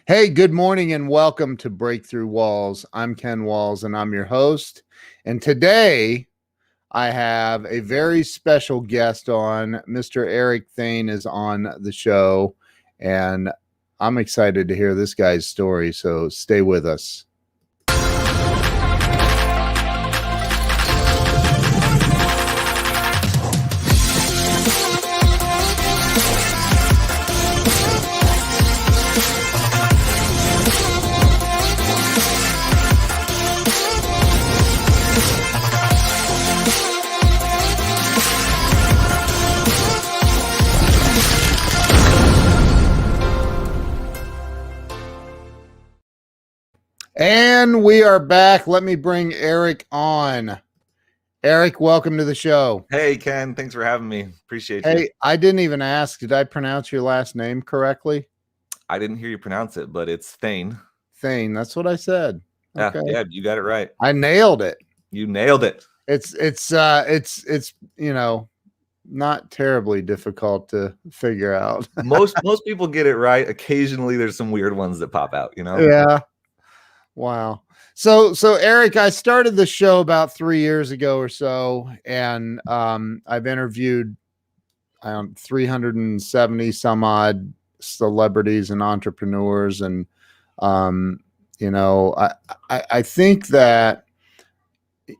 Hey, good morning and welcome to Breakthrough Walls. I'm Ken Walls and I'm your host. And today I have a very special guest on. Mr. Eric Thayne is on the show, and I'm excited to hear this guy's story. So stay with us. And we are back. Let me bring Eric on. Eric, welcome to the show. Hey, Ken. Thanks for having me. Appreciate Hey, you. I didn't even ask. Did I pronounce your last name correctly? I didn't hear you pronounce it, but it's Thayne. Thayne. That's what I said. Okay. Yeah, you got it right. I nailed it. You nailed it. It's not terribly difficult to figure out. Most people get it right. Occasionally there's some weird ones that pop out, Yeah. Wow. So Eric, I started the show about 3 years ago or so, and I've interviewed 370 some odd celebrities and entrepreneurs, and I think that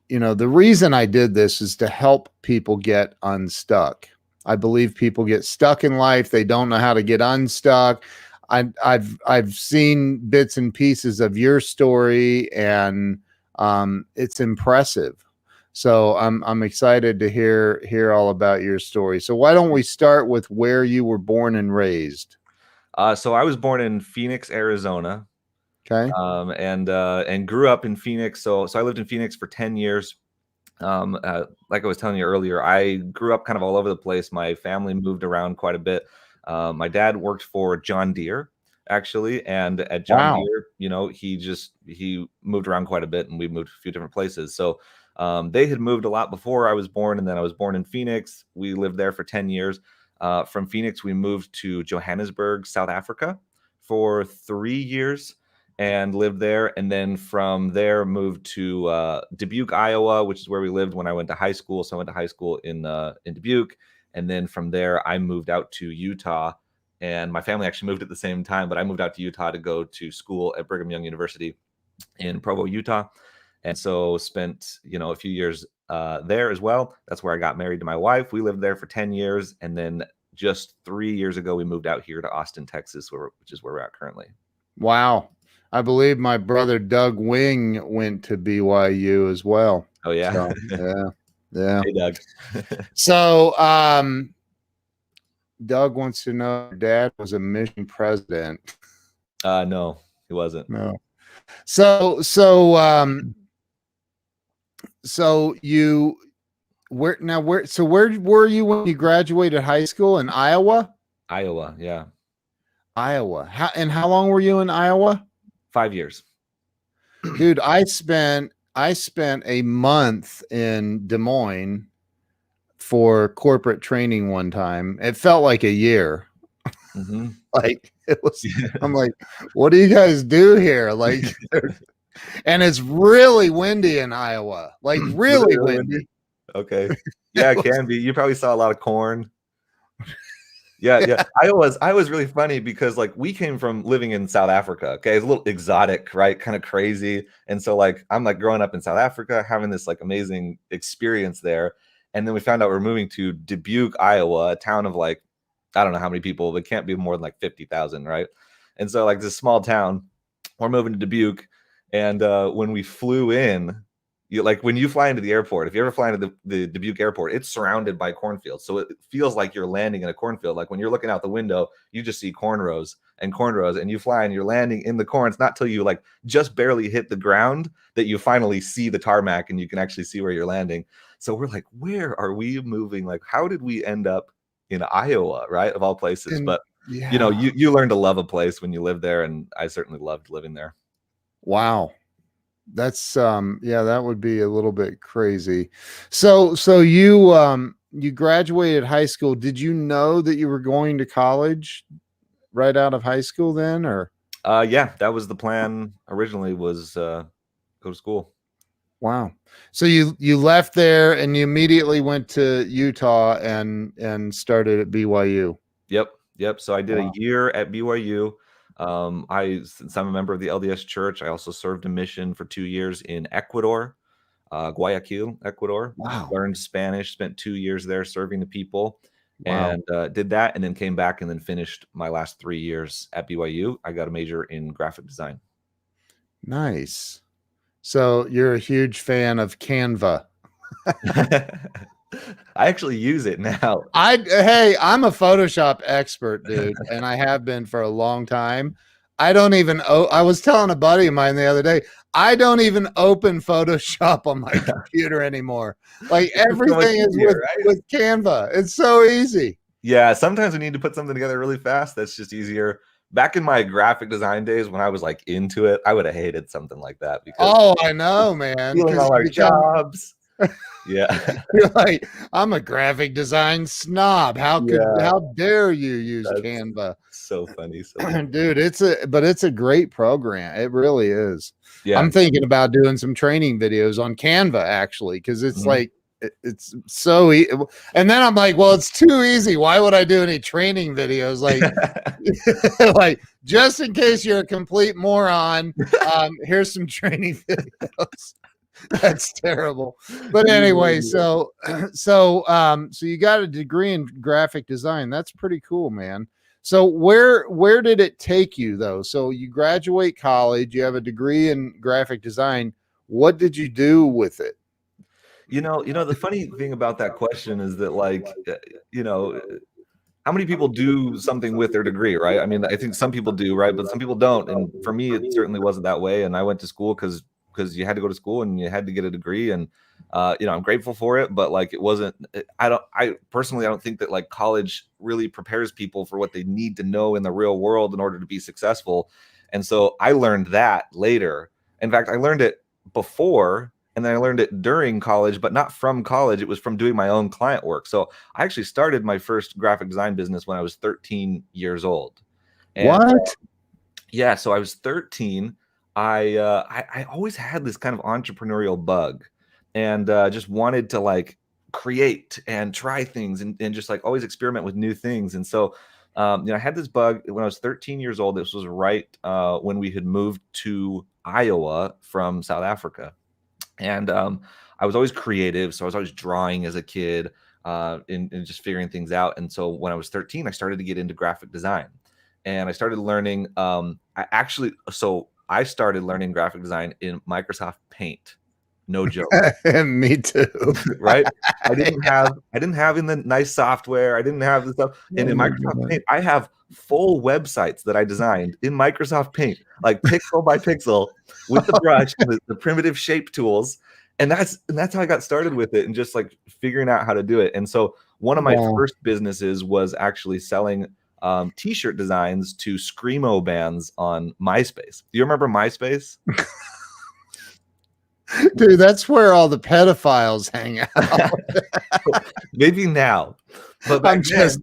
the reason I did this is to help people get unstuck. I believe people get stuck in life. They don't know how to get unstuck. I've seen bits and pieces of your story, and it's impressive. So I'm excited to hear all about your story. So why don't we start with where you were born and raised? So I was born in Phoenix, Arizona. Okay. And grew up in Phoenix. So I lived in Phoenix for 10 years. Like I was telling you earlier, I grew up kind of all over the place. My family moved around quite a bit. My dad worked for John Deere, actually, and at John Deere, he moved around quite a bit, and we moved a few different places. So they had moved a lot before I was born, and then I was born in Phoenix. We lived there for 10 years. From Phoenix, we moved to Johannesburg, South Africa, for 3 years. And lived there, and then from there moved to Dubuque, Iowa, which is where we lived when I went to high school. So I went to high school in Dubuque, and then from there I moved out to Utah, and my family actually moved at the same time. But I moved out to Utah to go to school at Brigham Young University in Provo, Utah, and so spent a few years there as well. That's where I got married to my wife. We lived there for 10 years, and then just 3 years ago we moved out here to Austin, Texas, which is where we're at currently. Wow. I believe my brother Doug Wing went to BYU as well. Oh yeah. So, yeah. Hey Doug. So Doug wants to know if Dad was a mission president. No, he wasn't. No. So you where were you when you graduated high school? In Iowa? Iowa, yeah. Iowa. How long were you in Iowa? 5 years. Dude, I spent a month in Des Moines for corporate training one time. It felt like a year. Mm-hmm. Like it was. I'm like, what do you guys do here? Like, and it's really windy in Iowa. Like really windy. Okay. Yeah, it can be. You probably saw a lot of corn. Yeah. I was really funny because like we came from living in South Africa. Okay, it's a little exotic, right? Kind of crazy. And so like I'm like growing up in South Africa, having this like amazing experience there. And then we found out we're moving to Dubuque, Iowa, a town of like, I don't know how many people, but it can't be more than like 50,000, right? And so like this small town, we're moving to Dubuque. And when we flew in, when you fly into the airport, if you ever fly into the Dubuque airport, it's surrounded by cornfields. So it feels like you're landing in a cornfield. Like when you're looking out the window, you just see cornrows, and you fly and you're landing in the corn. It's not till you like just barely hit the ground that you finally see the tarmac and you can actually see where you're landing. So we're like, where are we moving? Like, how did we end up in Iowa, right? Of all places. But you learn to love a place when you live there. And I certainly loved living there. Wow. That's that would be a little bit crazy. So you graduated high school. Did you know that you were going to college right out of high school then, or? Yeah, that was the plan originally, was go to school. Wow. So you left there and you immediately went to Utah and started at BYU. Yep. So I did a Wow. year at BYU. Since I'm a member of the LDS Church, I also served a mission for 2 years in Ecuador, Guayaquil, Ecuador. Wow. Learned Spanish, spent 2 years there serving the people, Wow. and did that, and then came back and then finished my last 3 years at BYU. I got a major in graphic design. Nice. So you're a huge fan of Canva. I actually use it now. Hey, I'm a Photoshop expert, dude, and I have been for a long time. I don't even I was telling a buddy of mine the other day, I don't even open Photoshop on my computer anymore. Like It's just so much everything is easier, right? with Canva. It's so easy. Yeah, sometimes we need to put something together really fast. That's just easier. Back in my graphic design days when I was like into it, I would have hated something like that because Oh, I know, man. stealing Because all you our become jobs. Yeah. you're like, I'm a graphic design snob. Yeah. How dare you use That's Canva? so funny. So funny. Dude, it's a great program. It really is. Yeah. I'm thinking about doing some training videos on Canva actually, because it's Mhm. like it's so and then I'm like, well, it's too easy. Why would I do any training videos? Like like just in case you're a complete moron, here's some training videos. That's terrible. But anyway, so you got a degree in graphic design. That's pretty cool, man. So where did it take you though? So you graduate college, you have a degree in graphic design. What did you do with it? The funny thing about that question is that, like, you know, how many people do something with their degree, right? I mean, I think some people do, right? But some people don't. And for me, it certainly wasn't that way. And I went to school because you had to go to school and you had to get a degree. And I'm grateful for it. But like, it wasn't. I personally, I don't think that like college really prepares people for what they need to know in the real world in order to be successful. And so I learned that later. In fact, I learned it before. And then I learned it during college, but not from college. It was from doing my own client work. So I actually started my first graphic design business when I was 13 years old. And What? yeah, so I was 13. I always had this kind of entrepreneurial bug, and just wanted to like create and try things, and just like always experiment with new things. And so I had this bug when I was 13 years old. This was right when we had moved to Iowa from South Africa. And I was always creative, so I was always drawing as a kid, and just figuring things out. And so when I was 13, I started to get into graphic design, and I started learning. I started learning graphic design in Microsoft Paint. No joke. Me too. Right? I didn't have in the nice software. I didn't have the stuff. And in Microsoft Paint, I have full websites that I designed in Microsoft Paint, like pixel by pixel with the brush and the primitive shape tools. And that's how I got started with it, and just like figuring out how to do it. And so one of my Wow. first businesses was actually selling t-shirt designs to screamo bands on MySpace. Do you remember MySpace? Dude, that's where all the pedophiles hang out. Maybe now, but I'm just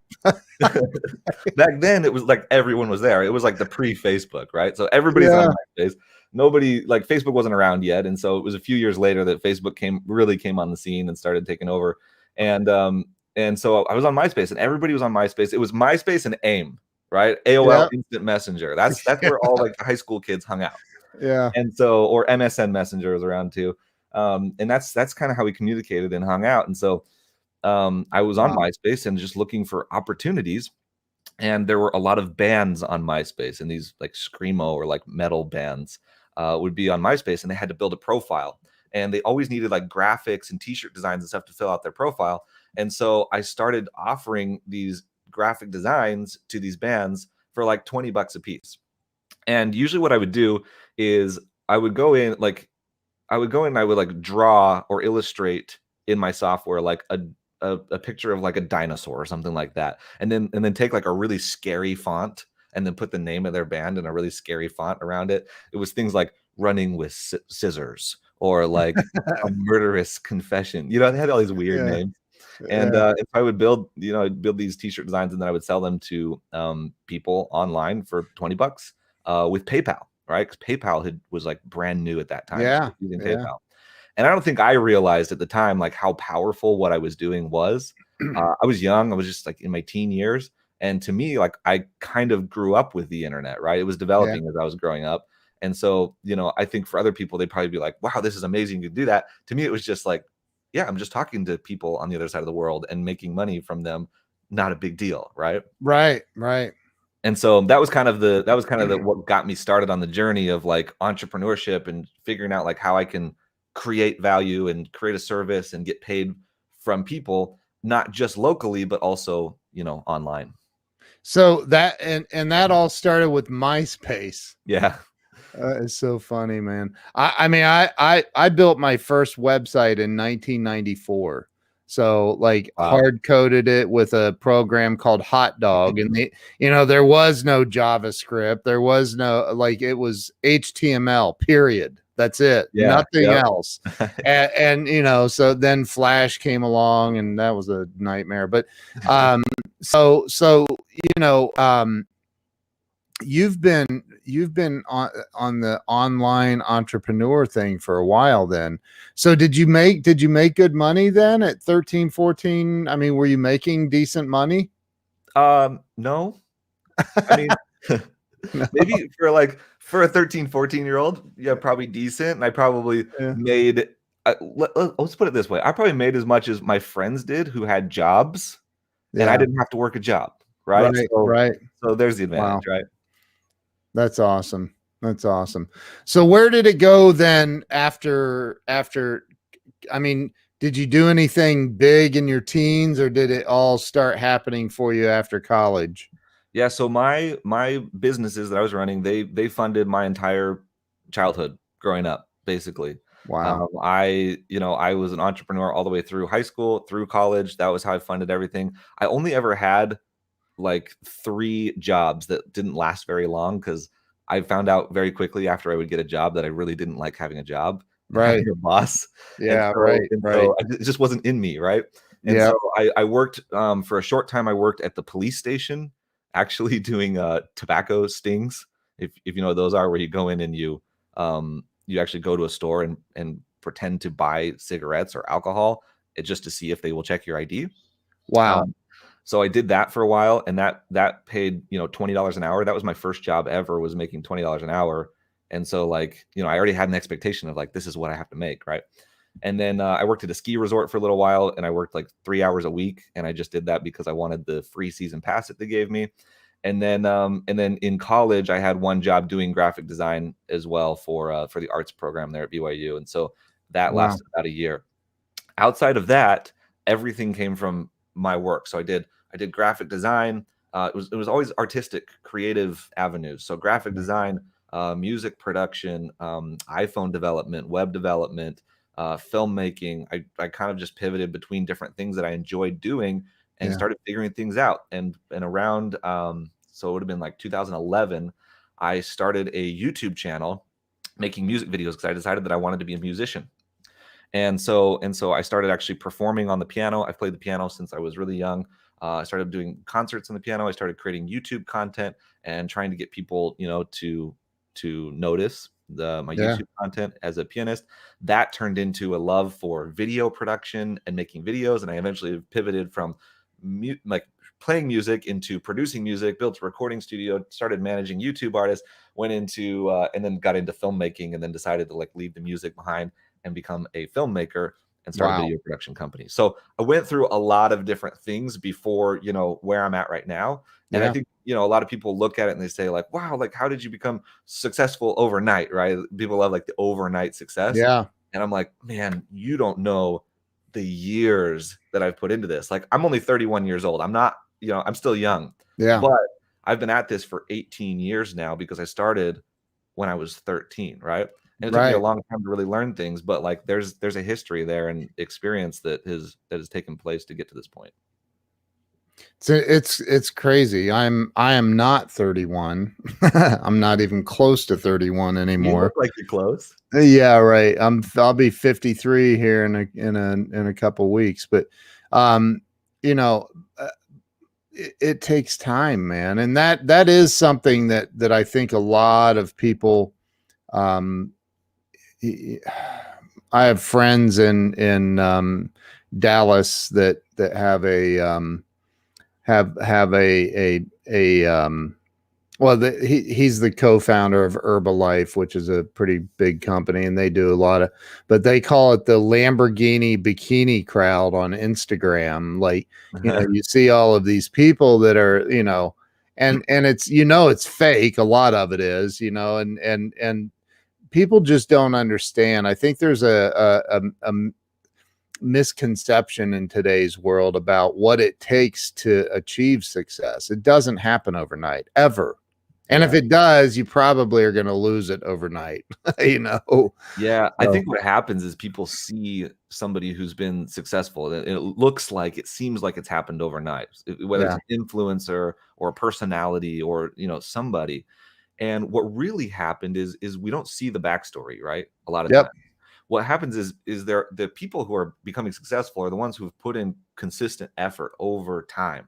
back then it was like everyone was there. It was like the pre-Facebook, right? So everybody's yeah. on MySpace. Nobody, like, Facebook wasn't around yet, and so it was a few years later that Facebook really came on the scene and started taking over. And so I was on MySpace, and everybody was on MySpace. It was MySpace and AIM, right? AOL Yeah. Instant Messenger. That's where all like high school kids hung out. Yeah. And so, or MSN Messenger was around too. And that's kind of how we communicated and hung out. And so I was on Wow. MySpace and just looking for opportunities. And there were a lot of bands on MySpace, and these like screamo or like metal bands would be on MySpace, and they had to build a profile. And they always needed like graphics and t-shirt designs and stuff to fill out their profile. And so I started offering these graphic designs to these bands for like $20 a piece. And usually what I would do is I would go in and I would like draw or illustrate in my software like a picture of like a dinosaur or something like that, and then take like a really scary font and then put the name of their band in a really scary font around it. It was things like running with scissors, or like a murderous confession. They had all these weird Yeah. names. And Yeah. if I would I'd build these t-shirt designs, and then I would sell them to people online for $20. with PayPal, right? Because PayPal was like brand new at that time. So I Yeah. was using Yeah. PayPal. And I don't think I realized at the time like how powerful what I was doing was. I was young. I was just like in my teen years. And to me, like I kind of grew up with the internet, right? It was Yeah. developing as I was growing up. And so, I think for other people, they'd probably be like, wow, this is amazing. You can do that. To me, it was just like, yeah, I'm just talking to people on the other side of the world and making money from them. Not a big deal, right? Right. Right. And so that was kind of the what got me started on the journey of like entrepreneurship and figuring out like how I can create value and create a service and get paid from people, not just locally, but also, online. So that and that all started with MySpace. Yeah. It's so funny, man. I mean, I built my first website in 1994. So like Wow. hard coded it with a program called Hot Dog, and there was no JavaScript, there was no like it was HTML. Period. That's it. Yeah. Nothing Yep. else. And so then Flash came along, and that was a nightmare. But so you know um you've been on the online entrepreneur thing for a while then. So did you make good money then at 13, 14? I mean, were you making decent money? No. I mean, No. maybe for a 13, 14-year-old, yeah, probably decent. And I probably Yeah. made let's put it this way. I probably made as much as my friends did who had jobs, and I Yeah. didn't have to work a job, right? Right. So Right. so there's the Wow. advantage, right? That's awesome. That's awesome. So where did it go then after I mean, did you do anything big in your teens, or did it all start happening for you after college? Yeah, so my businesses that I was running, they funded my entire childhood growing up, basically. Wow. I was an entrepreneur all the way through high school, through college. That was how I funded everything. I only ever had like 3 jobs that didn't last very long because I found out very quickly after I would get a job that I really didn't like having a job and Right. having a boss. And Yeah. so Right. and Right. so it just wasn't in me, right? And Yeah. so I worked for a short time. I worked at the police station, actually doing tobacco stings. If you know what those are, where you go in and you actually go to a store and pretend to buy cigarettes or alcohol, just to see if they will check your ID. Wow. Um, so I did that for a while, and that paid, $20 an hour. That was my first job ever, was making $20 an hour. And so like, I already had an expectation of like, this is what I have to make, right? And then I worked at a ski resort for a little while, and I worked like 3 hours a week, and I just did that because I wanted the free season pass that they gave me. And then in college, I had one job doing graphic design as well for the arts program there at BYU, and so that Wow. lasted about a year. Outside of that, everything came from my work. So I did graphic design. It was always artistic, creative avenues. So graphic design, music production, iPhone development, web development, filmmaking. I kind of just pivoted between different things that I enjoyed doing and Yeah. started figuring things out. And around so it would have been like 2011, I started a YouTube channel making music videos because I decided that I wanted to be a musician. And so I started actually performing on the piano. I've played the piano since I was really young. I started doing concerts on the piano. I started creating YouTube content and trying to get people, to notice my Yeah. YouTube content as a pianist. That turned into a love for video production and making videos. And I eventually pivoted from like playing music into producing music, built a recording studio, started managing YouTube artists, went into and then got into filmmaking, and then decided to like leave the music behind and become a filmmaker and start a Wow. video production company. So I went through a lot of different things before, where I'm at right now. And I Yeah. think, a lot of people look at it and they say like, wow, like how did you become successful overnight, right? People love like the overnight success. Yeah. And I'm like, man, you don't know the years that I've put into this. Like I'm only 31 years old. I'm not, I'm still young, Yeah. but I've been at this for 18 years now because I started when I was 13, right? And it took me a Right. long time to really learn things, but like there's a history there and experience that has taken place to get to this point. So it's crazy. I am not 31. I'm not even close to 31 You anymore. look like you're close. Yeah, right. I'll be 53 here in a couple weeks. But um, you know, uh, it takes time, man. And that is something that I think a lot of people, um, I have friends in Dallas that have a have a well, he's the co-founder of Herbalife, which is a pretty big company, and they do a lot of, but they call it the Lamborghini bikini crowd on Instagram. Like, you see all of these people that are, and it's, it's fake. A lot of it is, and people just don't understand. I think there's a misconception in today's world about what it takes to achieve success. It doesn't happen overnight, ever. And if it does, you probably are going to lose it overnight, Yeah, I think what happens is people see somebody who's been successful, and it seems like it's happened overnight, whether it's an influencer or a personality or, somebody. And what really happened is we don't see the backstory, right? A lot of times. What happens is the people who are becoming successful are the ones who've put in consistent effort over time.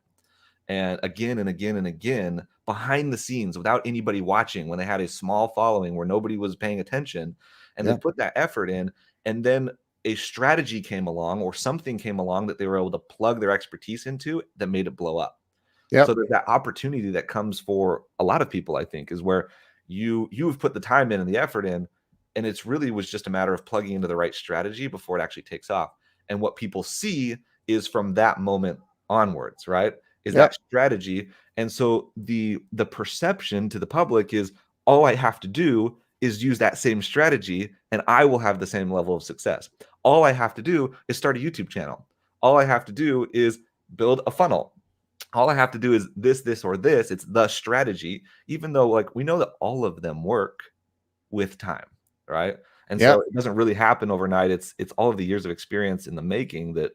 And again behind the scenes without anybody watching, when they had a small following where nobody was paying attention, and they put that effort in, and then a strategy came along or something came along that they were able to plug their expertise into that made it blow up. So there's that opportunity that comes for a lot of people, I think, is where you've put the time in and the effort in, and it's really was just a matter of plugging into the right strategy before it actually takes off. And what people see is from that moment onwards, right? Is that strategy. And so the perception to the public is, all I have to do is use that same strategy and I will have the same level of success. All I have to do is start a YouTube channel. All I have to do is build a funnel. All I have to do is this, or this. It's the strategy, even though like we know that all of them work with time, right? And so it doesn't really happen overnight. It's all of the years of experience in the making that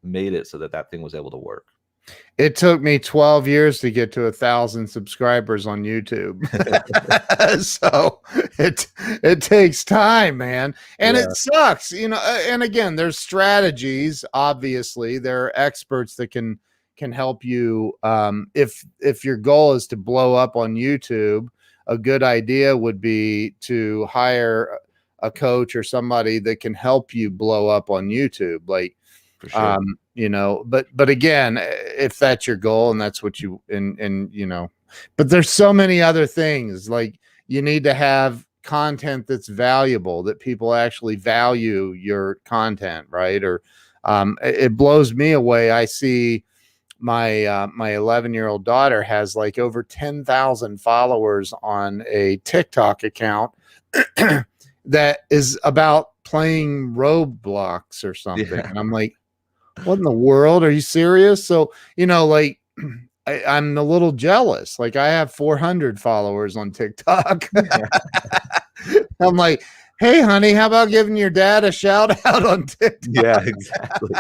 made it so that thing was able to work. It took me 12 years to get to 1,000 subscribers on YouTube. So it takes time, man. And it sucks, and again, there's strategies. Obviously, there are experts that can help you. If your goal is to blow up on YouTube, a good idea would be to hire a coach or somebody that can help you blow up on YouTube. Like, for sure. But again, if that's your goal and that's what you, but there's so many other things. Like, you need to have content that's valuable, that people actually value your content, right? Or it blows me away. I see my 11-year-old daughter has like over 10,000 followers on a TikTok account that is about playing Roblox or something. And I'm like, what in the world? Are you serious? So, like, I'm a little jealous. Like, I have 400 followers on TikTok. I'm like, hey, honey, how about giving your dad a shout out on TikTok? Yeah, exactly.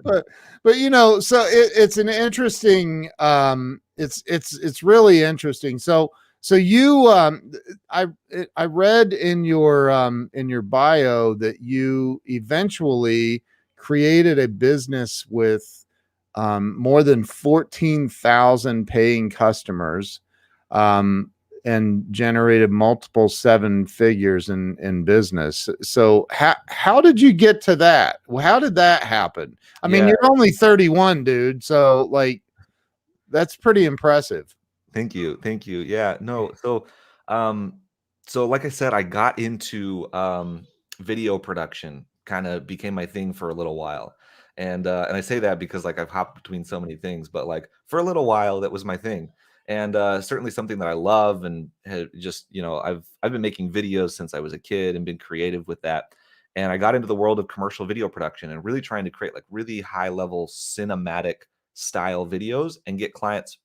but so it's an interesting, it's really interesting. So you, I read in your bio that you eventually created a business with more than 14,000 paying customers, and generated multiple seven figures in business. So how did you get to that? How did that happen? I mean, you're only 31, dude. So like, that's pretty impressive. Thank you. Yeah, no. So like I said, I got into video production, kind of became my thing for a little while. And I say that because like I've hopped between so many things, but like for a little while that was my thing. And certainly something that I love, and just, I've been making videos since I was a kid and been creative with that. And I got into the world of commercial video production and really trying to create like really high level cinematic style videos and get clients,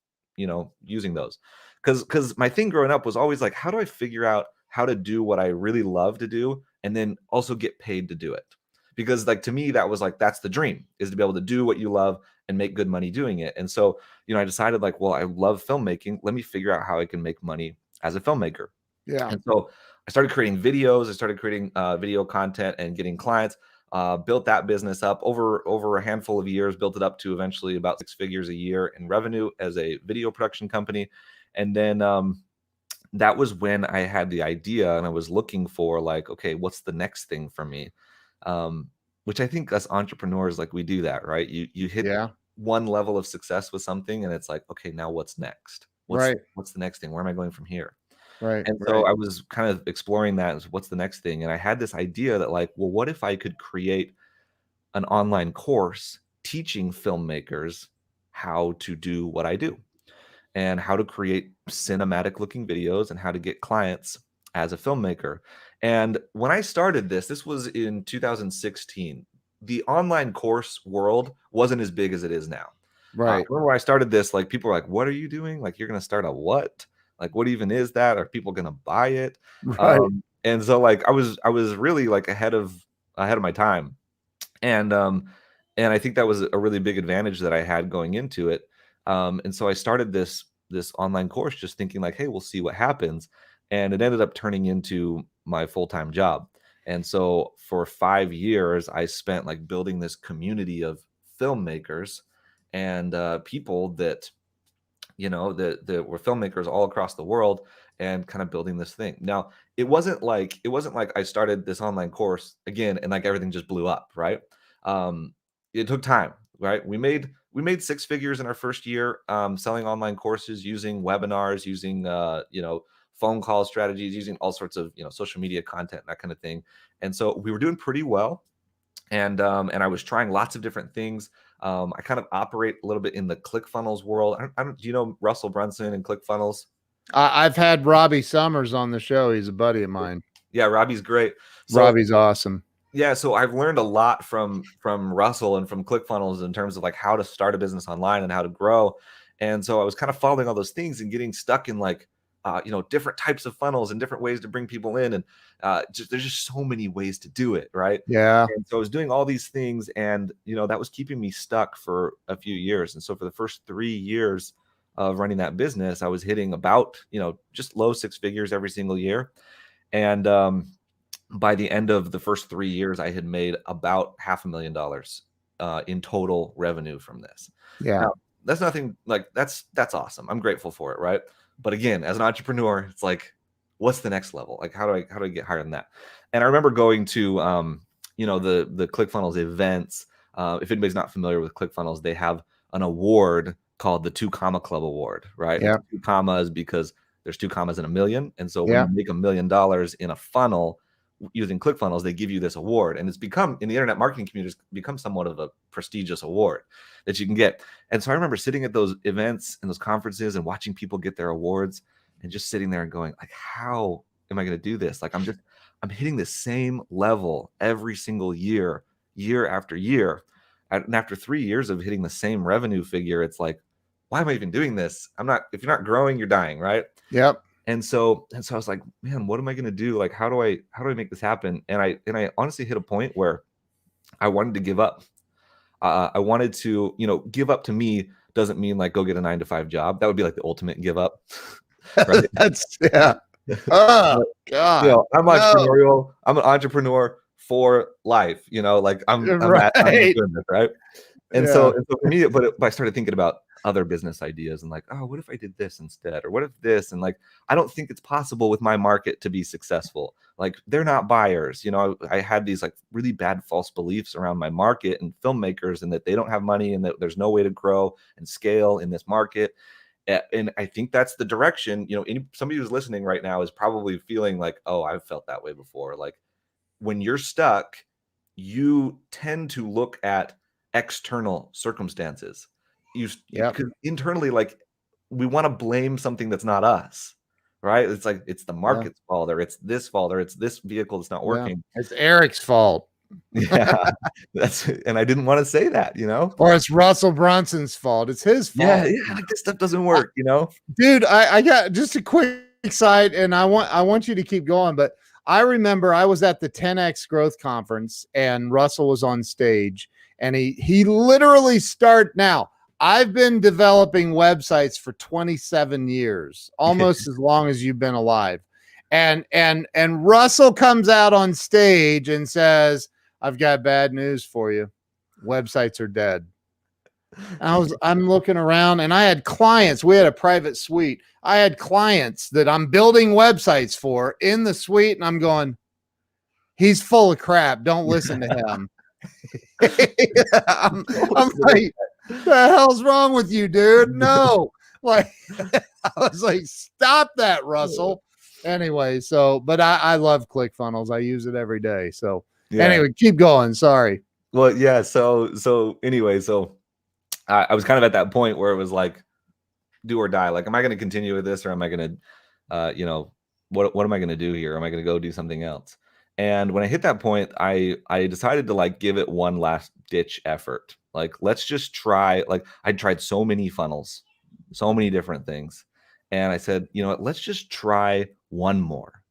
using those. Because my thing growing up was always like, how do I figure out how to do what I really love to do and then also get paid to do it? Because like, to me, that was like, that's the dream, is to be able to do what you love and make good money doing it. And so, I decided like, well, I love filmmaking. Let me figure out how I can make money as a filmmaker. Yeah. And so I started creating videos. I started creating video content and getting clients. built that business up over a handful of years, built it up to eventually about 6 figures a year in revenue as a video production company. And then that was when I had the idea and I was looking for like, okay, what's the next thing for me? Which I think as entrepreneurs, like we do that, right? You hit Yeah. one level of success with something and it's like, okay, now what's next? Right. What's the next thing? Where am I going from here? Right. And so Right. I was kind of exploring that as what's the next thing. And I had this idea that like, well, what if I could create an online course teaching filmmakers how to do what I do and how to create cinematic looking videos and how to get clients as a filmmaker. And when I started this was in 2016. The online course world wasn't as big as it is now. I Right. remember when I started this, like people were like, "What are you doing? Like you're going to start a what? Like what even is that? Are people going to buy it?" Right. And so like I was really like ahead of my time, and and I think that was a really big advantage that I had going into it. And so I started this online course just thinking like, hey, we'll see what happens, and it ended up turning into my full-time job. And so for 5 years I spent like building this community of filmmakers and people that that were filmmakers all across the world and kind of building this thing. Now, it wasn't like I started this online course again and like everything just blew up, right? Um, it took time, right? We made 6 figures in our first year selling online courses, using webinars, using phone call strategies, using all sorts of social media content, that kind of thing. And so we were doing pretty well, and I was trying lots of different things. I kind of operate a little bit in the ClickFunnels world. Do you know Russell Brunson and ClickFunnels? I've had Robbie Summers on the show. He's a buddy of mine. Yeah, Robbie's great. So Robbie's awesome. yeah, so I've learned a lot from Russell and from ClickFunnels in terms of like how to start a business online and how to grow. And so I was kind of following all those things and getting stuck in like different types of funnels and different ways to bring people in, and there's just so many ways to do it, right? Yeah. And so I was doing all these things, and that was keeping me stuck for a few years. And so for the first 3 years of running that business, I was hitting about just low 6 figures every single year, and by the end of the first 3 years, I had made about $500,000 in total revenue from this. Yeah. Now, that's nothing like that's awesome. I'm grateful for it, right? But again, as an entrepreneur, it's like, what's the next level? Like, how do I get higher than that? And I remember going to the ClickFunnels events. If anybody's not familiar with ClickFunnels, they have an award called the 2 Comma Club Award, right? Yeah. It's 2 commas because there's 2 commas in a million, and so when Yeah. you make $1 million in a funnel using ClickFunnels, they give you this award, and it's become in the internet marketing community, it's become somewhat of a prestigious award that you can get. And so I remember sitting at those events and those conferences and watching people get their awards and just sitting there and going like, how am I going to do this? Like I'm hitting the same level every single year, year after year. And after 3 years of hitting the same revenue figure, it's like, why am I even doing this? If you're not growing, you're dying, right? Yep. And so I was like, man, what am I going to do? Like, how do I make this happen? And I honestly hit a point where I wanted to give up. I wanted to, give up. To me doesn't mean like go get a 9 to 5 job. That would be like the ultimate give up, right? That's yeah. Oh God. I'm No. entrepreneurial. I'm an entrepreneur for life. Like I'm Right. doing this, right? And Yeah. so for me, but I started thinking about other business ideas and like, oh, what if I did this instead? Or what if this? And like, I don't think it's possible with my market to be successful. Like they're not buyers. I had these like really bad false beliefs around my market and filmmakers, and that they don't have money and that there's no way to grow and scale in this market. And I think that's the direction, somebody who's listening right now is probably feeling like, oh, I've felt that way before. Like when you're stuck, you tend to look at external circumstances. Yep. Because internally, like we want to blame something that's not us, right? It's like it's the Yeah. market's fault, or it's this fault, or it's this vehicle that's not Yeah. working. It's Eric's fault. Yeah, and I didn't want to say that, Or it's Russell Brunson's fault. It's his Yeah, fault. yeah, like this stuff doesn't work, Dude, I got just a quick side, and I want you to keep going, but I remember I was at the 10X Growth Conference and Russell was on stage, and he literally now. I've been developing websites for 27 years, almost as long as you've been alive. And Russell comes out on stage and says, I've got bad news for you. Websites are dead. I'm looking around and I had clients. We had a private suite. I had clients that I'm building websites for in the suite, and I'm going, he's full of crap. Don't listen to him. I'm like, the hell's wrong with you, dude? No. Like, I was like, stop that, Russell. Anyway, so, but I love ClickFunnels. I use it every day. So anyway, keep going. Sorry. Well, yeah. So anyway, so I was kind of at that point where it was like, do or die. Like, am I going to continue with this, or am I going to, you know, what am I going to do here? Am I going to go do something else? And when I hit that point, I decided to like give it one last ditch effort. Like, let's just try. Like, I'd tried so many funnels, so many different things, and I said, you know what? Let's just try one more,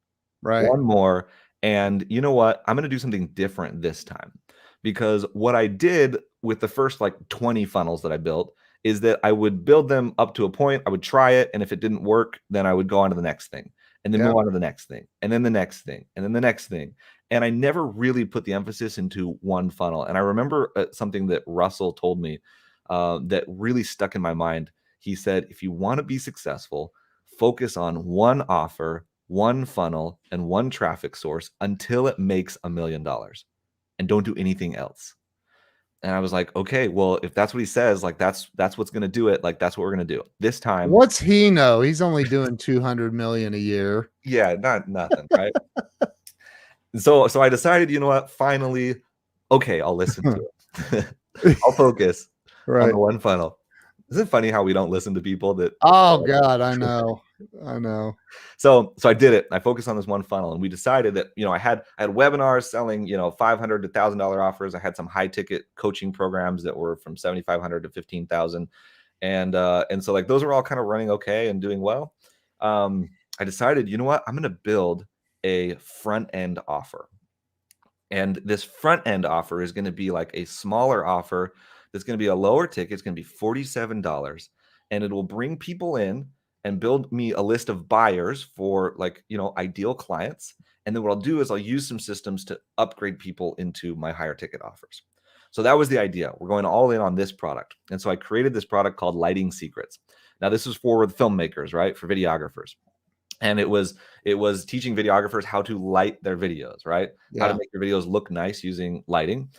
Right. one more. And you know what? I'm going to do something different this time, because what I did with the first like 20 funnels that I built is that I would build them up to a point, I would try it, and if it didn't work, then I would go on to the next thing, and then move on to the next thing, and then the next thing, and then the next thing. And I never really put the emphasis into one funnel. And I remember something that Russell told me that really stuck in my mind. He said, if you want to be successful, focus on one offer, one funnel, and one traffic source until it makes $1 million, and don't do anything else. And I was like, okay, well, if that's what he says, like that's what's going to do it. Like, that's what we're going to do this time. What's he know? He's only doing 200 million a year. Yeah, nothing, right? So I decided, you know what? Finally, okay, I'll listen to it. I'll focus on the one funnel. Isn't it funny how we don't listen to people that? Oh God, I know. So I did it. I focused on this one funnel, and we decided that, you know, I had webinars selling, you know, $500 to $1,000 offers. I had some high ticket coaching programs that were from $7,500 to $15,000, and so like those were all kind of running okay and doing well. I decided, you know what, I'm going to build a front end offer, and this front end offer is going to be like a smaller offer. That's going to be a lower ticket. It's going to be $47, and it will bring people in and build me a list of buyers for, like, you know, ideal clients. And then what I'll do is I'll use some systems to upgrade people into my higher ticket offers. So that was the idea. We're going all in on this product. And so I created this product called Lighting Secrets. Now this was for the filmmakers, right? For videographers. And it was teaching videographers how to light their videos, right? How to make your videos look nice using lighting.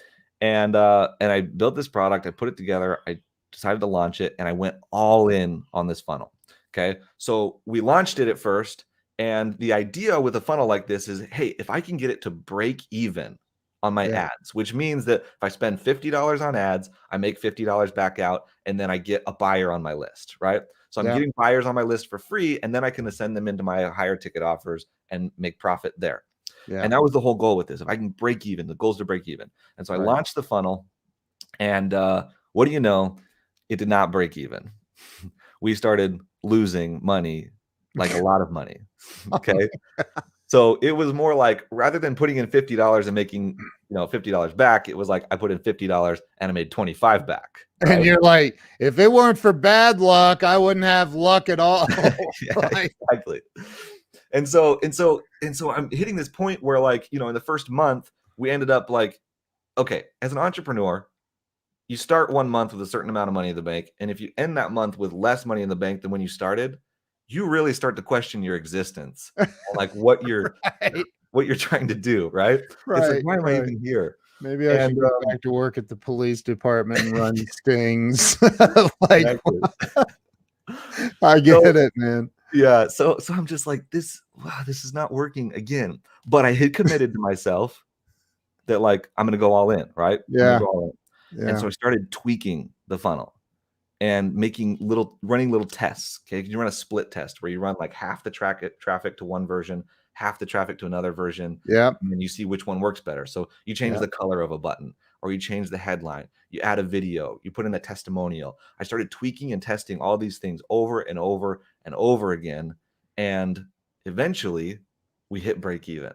And I built this product, I put it together, I decided to launch it, and I went all in on this funnel. Okay. So we launched it at first. And the idea with a funnel like this is, hey, if I can get it to break even on my ads, which means that if I spend $50 on ads, I make $50 back out, and then I get a buyer on my list, right? So I'm getting buyers on my list for free, and then I can send them into my higher ticket offers and make profit there. And that was the whole goal with this. If I can break even, the goal is to break even. And so I launched the funnel, and what do you know? It did not break even. We started losing money, like a lot of money. Okay. So it was more like, rather than putting in $50 and making, you know, $50 back, it was like I put in $50 and I made 25 back. Right? And you're like, if it weren't for bad luck, I wouldn't have luck at all. Exactly. And so I'm hitting this point where, like, you know, in the first month, we ended up like, okay, as an entrepreneur, you start one month with a certain amount of money in the bank. And if you end that month with less money in the bank than when you started, you really start to question your existence, like what you're trying to do, right? It's like, why am I even here? Maybe I should go back to work at the police department and run stings. Like, I get it, man. Yeah. So I'm just like, this is not working again. But I had committed to myself that, like, I'm going to go all in, right? Yeah. And so I started tweaking the funnel and running little tests. Okay. You run a split test where you run like half the traffic to one version, half the traffic to another version. Yeah. And then you see which one works better. So you change the color of a button, or you change the headline, you add a video, you put in a testimonial. I started tweaking and testing all these things over and over and over again. And eventually we hit break even.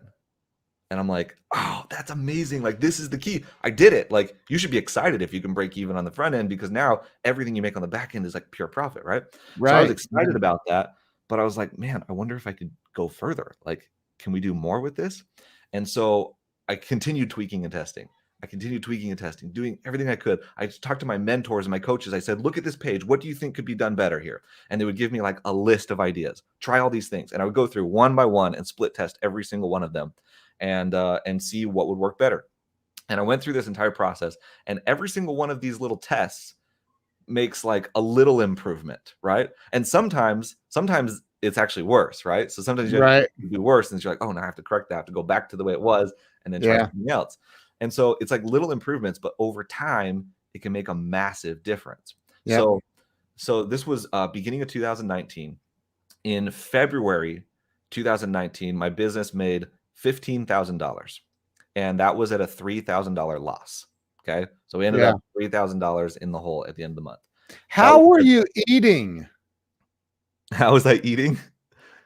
And I'm like, oh, that's amazing. Like, this is the key. I did it. Like, you should be excited if you can break even on the front end, because now everything you make on the back end is like pure profit, right? So I was excited about that, but I was like, man, I wonder if I could go further. Like, can we do more with this? And so I continued tweaking and testing. I continued tweaking and testing, doing everything I could. I talked to my mentors and my coaches. I said, look at this page. What do you think could be done better here? And they would give me like a list of ideas. Try all these things. And I would go through one by one and split test every single one of them and see what would work better. And I went through this entire process, and every single one of these little tests makes like a little improvement, right? And sometimes it's actually worse, right? So sometimes you have Right. to do worse, and you're like, oh, now I have to correct that. I have to go back to the way it was, and then try Yeah. something else. And so it's like little improvements, but over time, it can make a massive difference. Yep. So this was beginning of 2019. In February 2019, my business made $15,000, and that was at a $3,000 loss. Okay, so we ended Yeah. up $3,000 in the hole at the end of the month. How were you eating? How was I eating?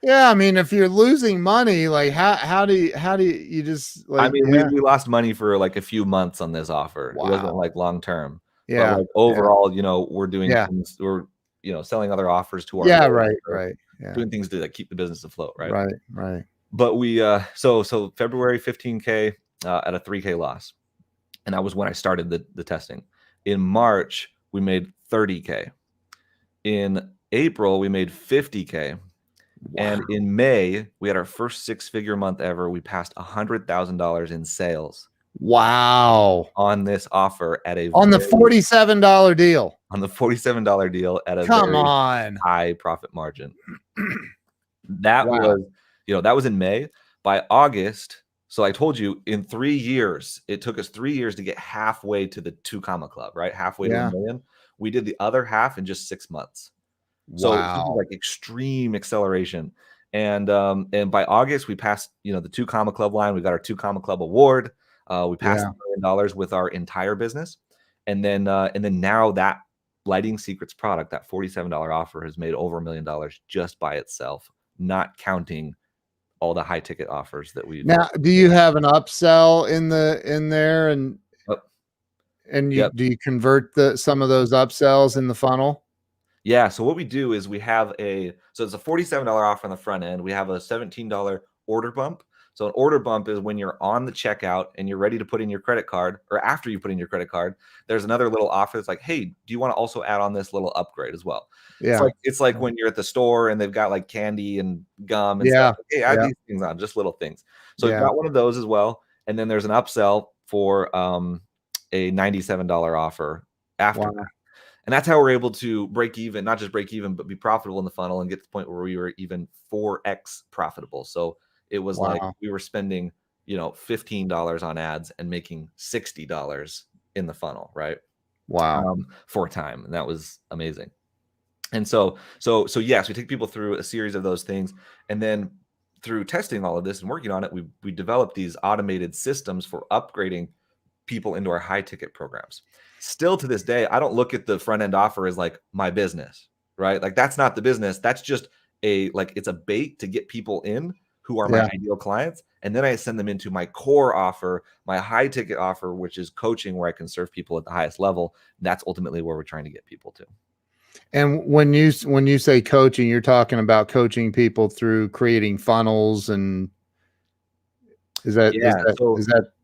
Yeah, I mean, if you're losing money, like how do you just like? I mean, yeah. we lost money for like a few months on this offer. It wasn't Wow. like long term. Yeah. But like overall, you know, we're doing Yeah. things, we're, you know, selling other offers to our Yeah. members, Right. Yeah. doing things to like, keep the business afloat, right? Right. But we so February 15K at a 3K loss. And that was when I started the testing. In March, we made 30K. In April, we made 50K. Wow. And in May, we had our first 6-figure month ever. We passed $100,000 in sales. Wow. On this offer at a on the $47 deal. On the $47 deal at a Come very on. high profit margin. That Wow. was, you know, that was in May. By August, so I told you in 3 years, it took us 3 years to get halfway to the 2 comma club, right? Halfway to Yeah. $1 million. We did the other half in just 6 months. So this is Wow. like extreme acceleration. And by August, we passed, you know, the 2 comma club line. We got our 2 comma club award. We passed Yeah. $1 million with our entire business. And then now that Lighting Secrets product, that $47 offer, has made over $1 million just by itself, not counting all the high ticket offers that we Now, do you have an upsell in there and Yep. do you convert some of those upsells in the funnel? Yeah. So what we do is we have so it's a $47 offer on the front end. We have a $17 order bump. So an order bump is when you're on the checkout and you're ready to put in your credit card, or after you put in your credit card, there's another little offer that's like, hey, do you want to also add on this little upgrade as well? Yeah. It's like when you're at the store and they've got like candy and gum and Yeah. stuff. Like, hey, add these things on, just little things. So Yeah. we've got one of those as well. And then there's an upsell for a $97 offer after Wow. that. And that's how we're able to break even, not just break even, but be profitable in the funnel and get to the point where we were even 4x profitable. So it was like we were spending, you know, $15 on ads and making $60 in the funnel, right? Wow. For a time. And that was amazing. And so yes, we take people through a series of those things. And then through testing all of this and working on it, we developed these automated systems for upgrading people into our high ticket programs. Still to this day, I don't look at the front end offer as like my business, right? Like that's not the business. That's just it's a bait to get people in who are my ideal clients. And then I send them into my core offer, my high ticket offer, which is coaching, where I can serve people at the highest level. That's ultimately where we're trying to get people to. And when you say coaching, you're talking about coaching people through creating funnels, and is that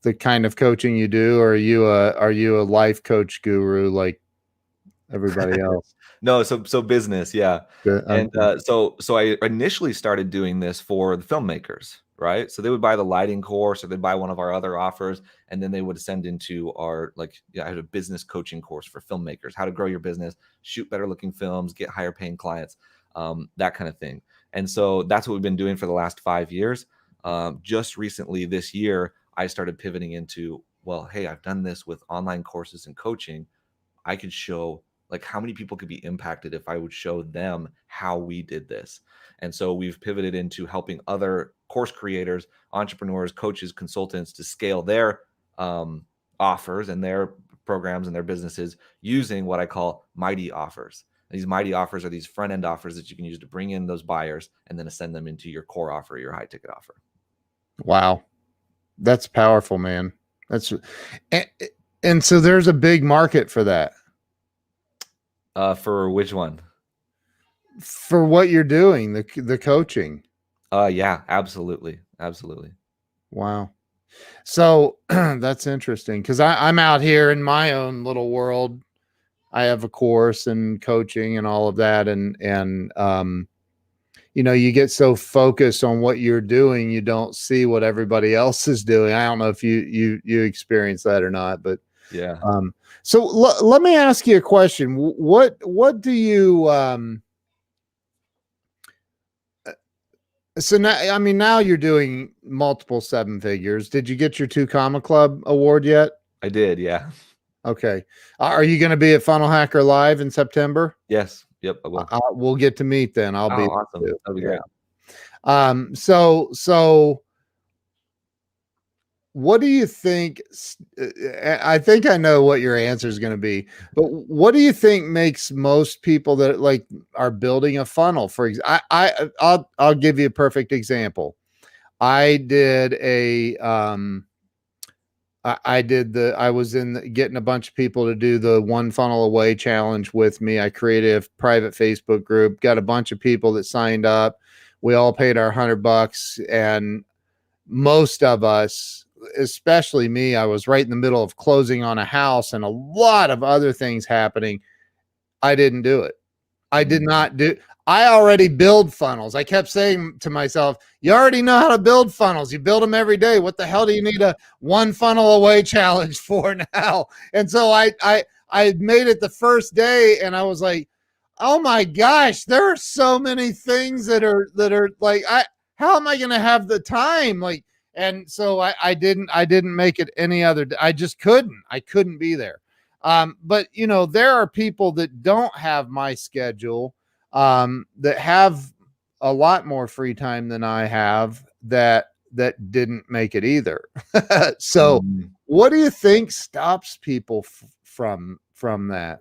the kind of coaching you do, or are you a life coach guru like everybody else? No, so business, yeah. And so I initially started doing this for the filmmakers, right? So they would buy the lighting course, or they'd buy one of our other offers, and then they would send into our I had a business coaching course for filmmakers, how to grow your business, shoot better looking films, get higher paying clients, that kind of thing. And so that's what we've been doing for the last 5 years. Just recently this year, I started pivoting into, well, hey, I've done this with online courses and coaching. I could show like how many people could be impacted if I would show them how we did this. And so we've pivoted into helping other course creators, entrepreneurs, coaches, consultants to scale their offers and their programs and their businesses using what I call mighty offers. And these mighty offers are these front end offers that you can use to bring in those buyers and then send them into your core offer, your high ticket offer. Wow. That's powerful, man. And so there's a big market for that. For which one? For what you're doing, the coaching. Yeah, absolutely. Absolutely. Wow. So that's interesting because I'm out here in my own little world. I have a course and coaching and all of that, and you get so focused on what you're doing, you don't see what everybody else is doing. I don't know if you experience that or not, but Yeah. so let me ask you a question. What do you so now, I mean, now you're doing multiple seven figures. Did you get your 2 Comma Club award yet? I did, yeah. Okay. Are you going to be at Funnel Hacker Live in September? Yes. Yep, I will. We'll get to meet then. I'll Oh, be awesome. there too. That'll be Yeah. great. So what do you think? I think I know what your answer is going to be, but what do you think makes most people that like are building a funnel? For example, I'll give you a perfect example. I did a I was getting a bunch of people to do the one funnel away challenge with me. I created a private Facebook group, got a bunch of people that signed up. We all paid our $100, and most of us, especially me, I was right in the middle of closing on a house and a lot of other things happening. I didn't do it. I did not do. I already build funnels. I kept saying to myself, you already know how to build funnels. You build them every day. What the hell do you need a one funnel away challenge for now? And so I made it the first day and I was like, oh my gosh, there are so many things that are like, how am I going to have the time? Like, and so I didn't make it any other day. I couldn't be there. But there are people that don't have my schedule, that have a lot more free time than I have that didn't make it either. So what do you think stops people from that?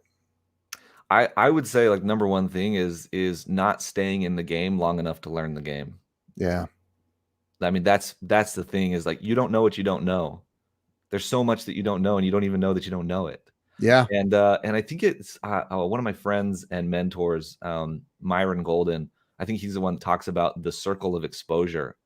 I would say like number one thing is not staying in the game long enough to learn the game. Yeah. I mean, that's the thing is like, you don't know what you don't know. There's so much that you don't know and you don't even know that you don't know it. Yeah. And I think it's one of my friends and mentors, Myron Golden. I think he's the one that talks about the circle of exposure.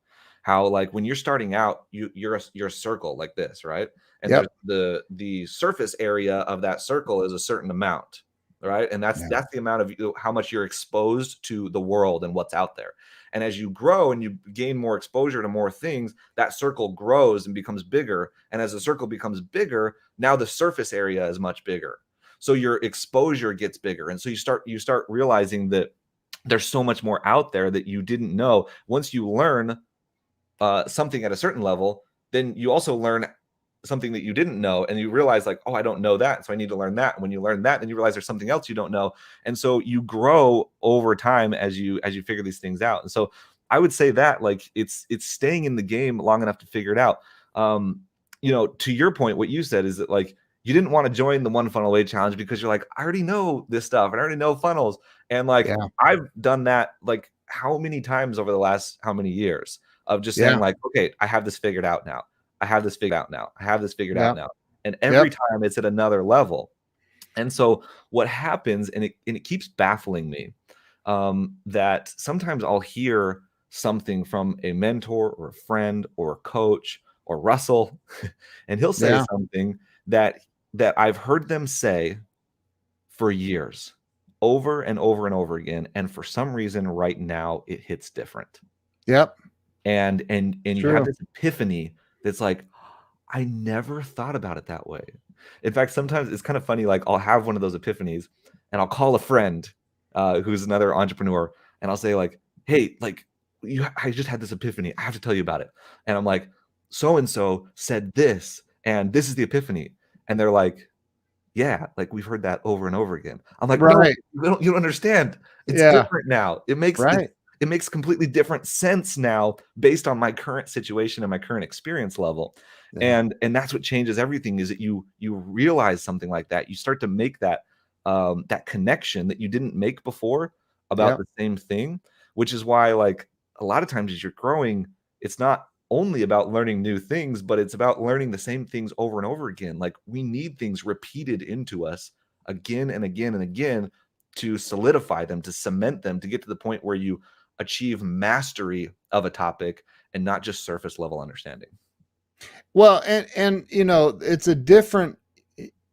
How like when you're starting out, you're a circle like this, right? And Yep. there's the surface area of that circle is a certain amount, right? And that's the amount of how much you're exposed to the world and what's out there. And as you grow and you gain more exposure to more things, that circle grows and becomes bigger. And as the circle becomes bigger, now the surface area is much bigger. So your exposure gets bigger. And so you start realizing that there's so much more out there that you didn't know. Once you learn something at a certain level, then you also learn something that you didn't know, and you realize like, oh, I don't know that, so I need to learn that. And when you learn that, then you realize there's something else you don't know, and so you grow over time as you figure these things out. And so I would say that like it's staying in the game long enough to figure it out. To your point, what you said is that like you didn't want to join the one funnel away challenge because you're like, I already know this stuff and I already know funnels, and like I've done that like how many times over the last how many years of just saying like, okay, I have this figured out now. I have this figured out now. I have this figured out now. And every time it's at another level. And so what happens, and it keeps baffling me, that sometimes I'll hear something from a mentor or a friend or a coach or Russell, and he'll say something that I've heard them say for years, over and over and over again. And for some reason right now it hits different. Yep. And you have this epiphany that's like, I never thought about it that way. In fact, sometimes it's kind of funny. Like I'll have one of those epiphanies and I'll call a friend who's another entrepreneur, and I'll say like, hey, like I just had this epiphany. I have to tell you about it. And I'm like, so-and-so said this, and this is the epiphany. And they're like, yeah, like we've heard that over and over again. I'm like, no, you don't understand. It's different now. It makes completely different sense now based on my current situation and my current experience level. And that's what changes everything, is that you realize something like that. You start to make that that connection that you didn't make before about the same thing, which is why like a lot of times as you're growing, it's not only about learning new things, but it's about learning the same things over and over again. Like we need things repeated into us again and again and again to solidify them, to cement them, to get to the point where you achieve mastery of a topic and not just surface level understanding. Well, and it's a different,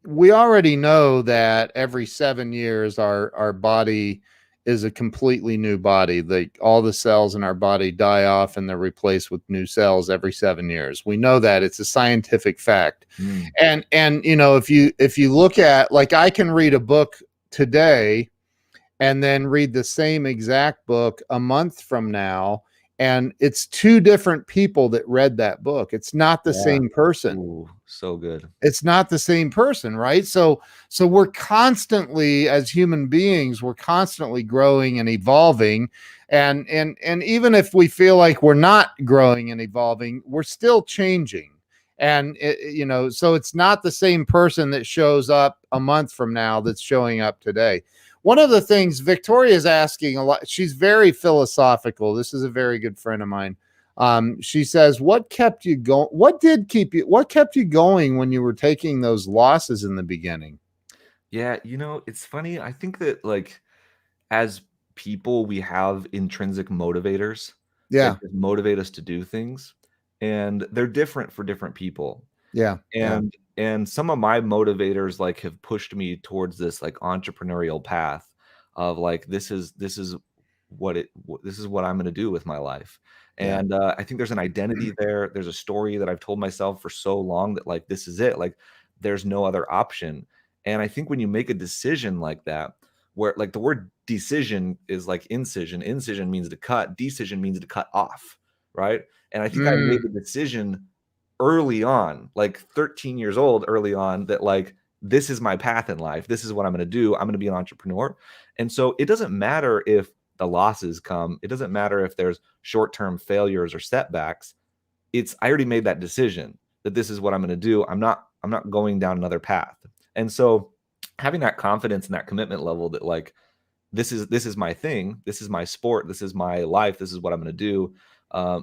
we already know that every 7 years our body is a completely new body. Like all the cells in our body die off and they're replaced with new cells every 7 years. We know that, it's a scientific fact. Mm. And if you look at, like, I can read a book today and then read the same exact book a month from now, and it's two different people that read that book. It's not the Yeah. same person. Ooh, so good. It's not the same person, right? So we're constantly, as human beings, we're constantly growing and evolving. And even if we feel like we're not growing and evolving, we're still changing. And so it's not the same person that shows up a month from now that's showing up today. One of the things Victoria is asking a lot, she's very philosophical. This is a very good friend of mine. She says, what kept you going? What kept you going when you were taking those losses in the beginning? Yeah, it's funny. I think that, like, as people, we have intrinsic motivators that Yeah. just motivate us to do things, and they're different for different people. Yeah. Yeah. And some of my motivators, like, have pushed me towards this, like, entrepreneurial path of, like, this is what I'm going to do with my life. Yeah. And I think there's an identity there. There's a story that I've told myself for so long that, like, this is it. Like, there's no other option. And I think when you make a decision like that, where, like, the word decision is like incision. Incision means to cut. Decision means to cut off, right? And I think I made Mm, the decision early on, like 13 years old, early on, that, like, this is my path in life. This is what I'm going to do. I'm going to be an entrepreneur. And so it doesn't matter if the losses come. It doesn't matter if there's short-term failures or setbacks. I already made that decision that this is what I'm going to do. I'm not going down another path. And so having that confidence and that commitment level that, like, this is my thing, this is my sport, this is my life, this is what I'm going to do,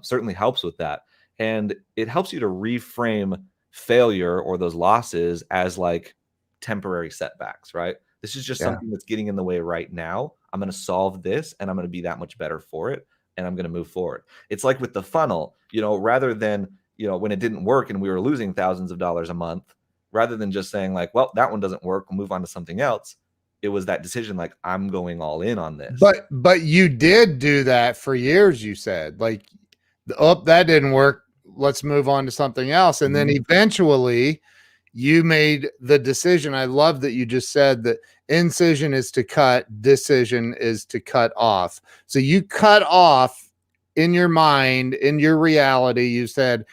certainly helps with that. And it helps you to reframe failure or those losses as, like, temporary setbacks, right? This is just yeah. something that's getting in the way right now. I'm going to solve this and I'm going to be that much better for it. And I'm going to move forward. It's like with the funnel, rather than, when it didn't work and we were losing thousands of dollars a month, rather than just saying, like, well, that one doesn't work, we'll move on to something else. It was that decision, like, I'm going all in on this. But you did do that for years, you said. Like, oh, that didn't work. Let's move on to something else. And then Mhm. eventually you made the decision. I love that you just said that incision is to cut, decision is to cut off. So you cut off in your mind, in your reality. You said,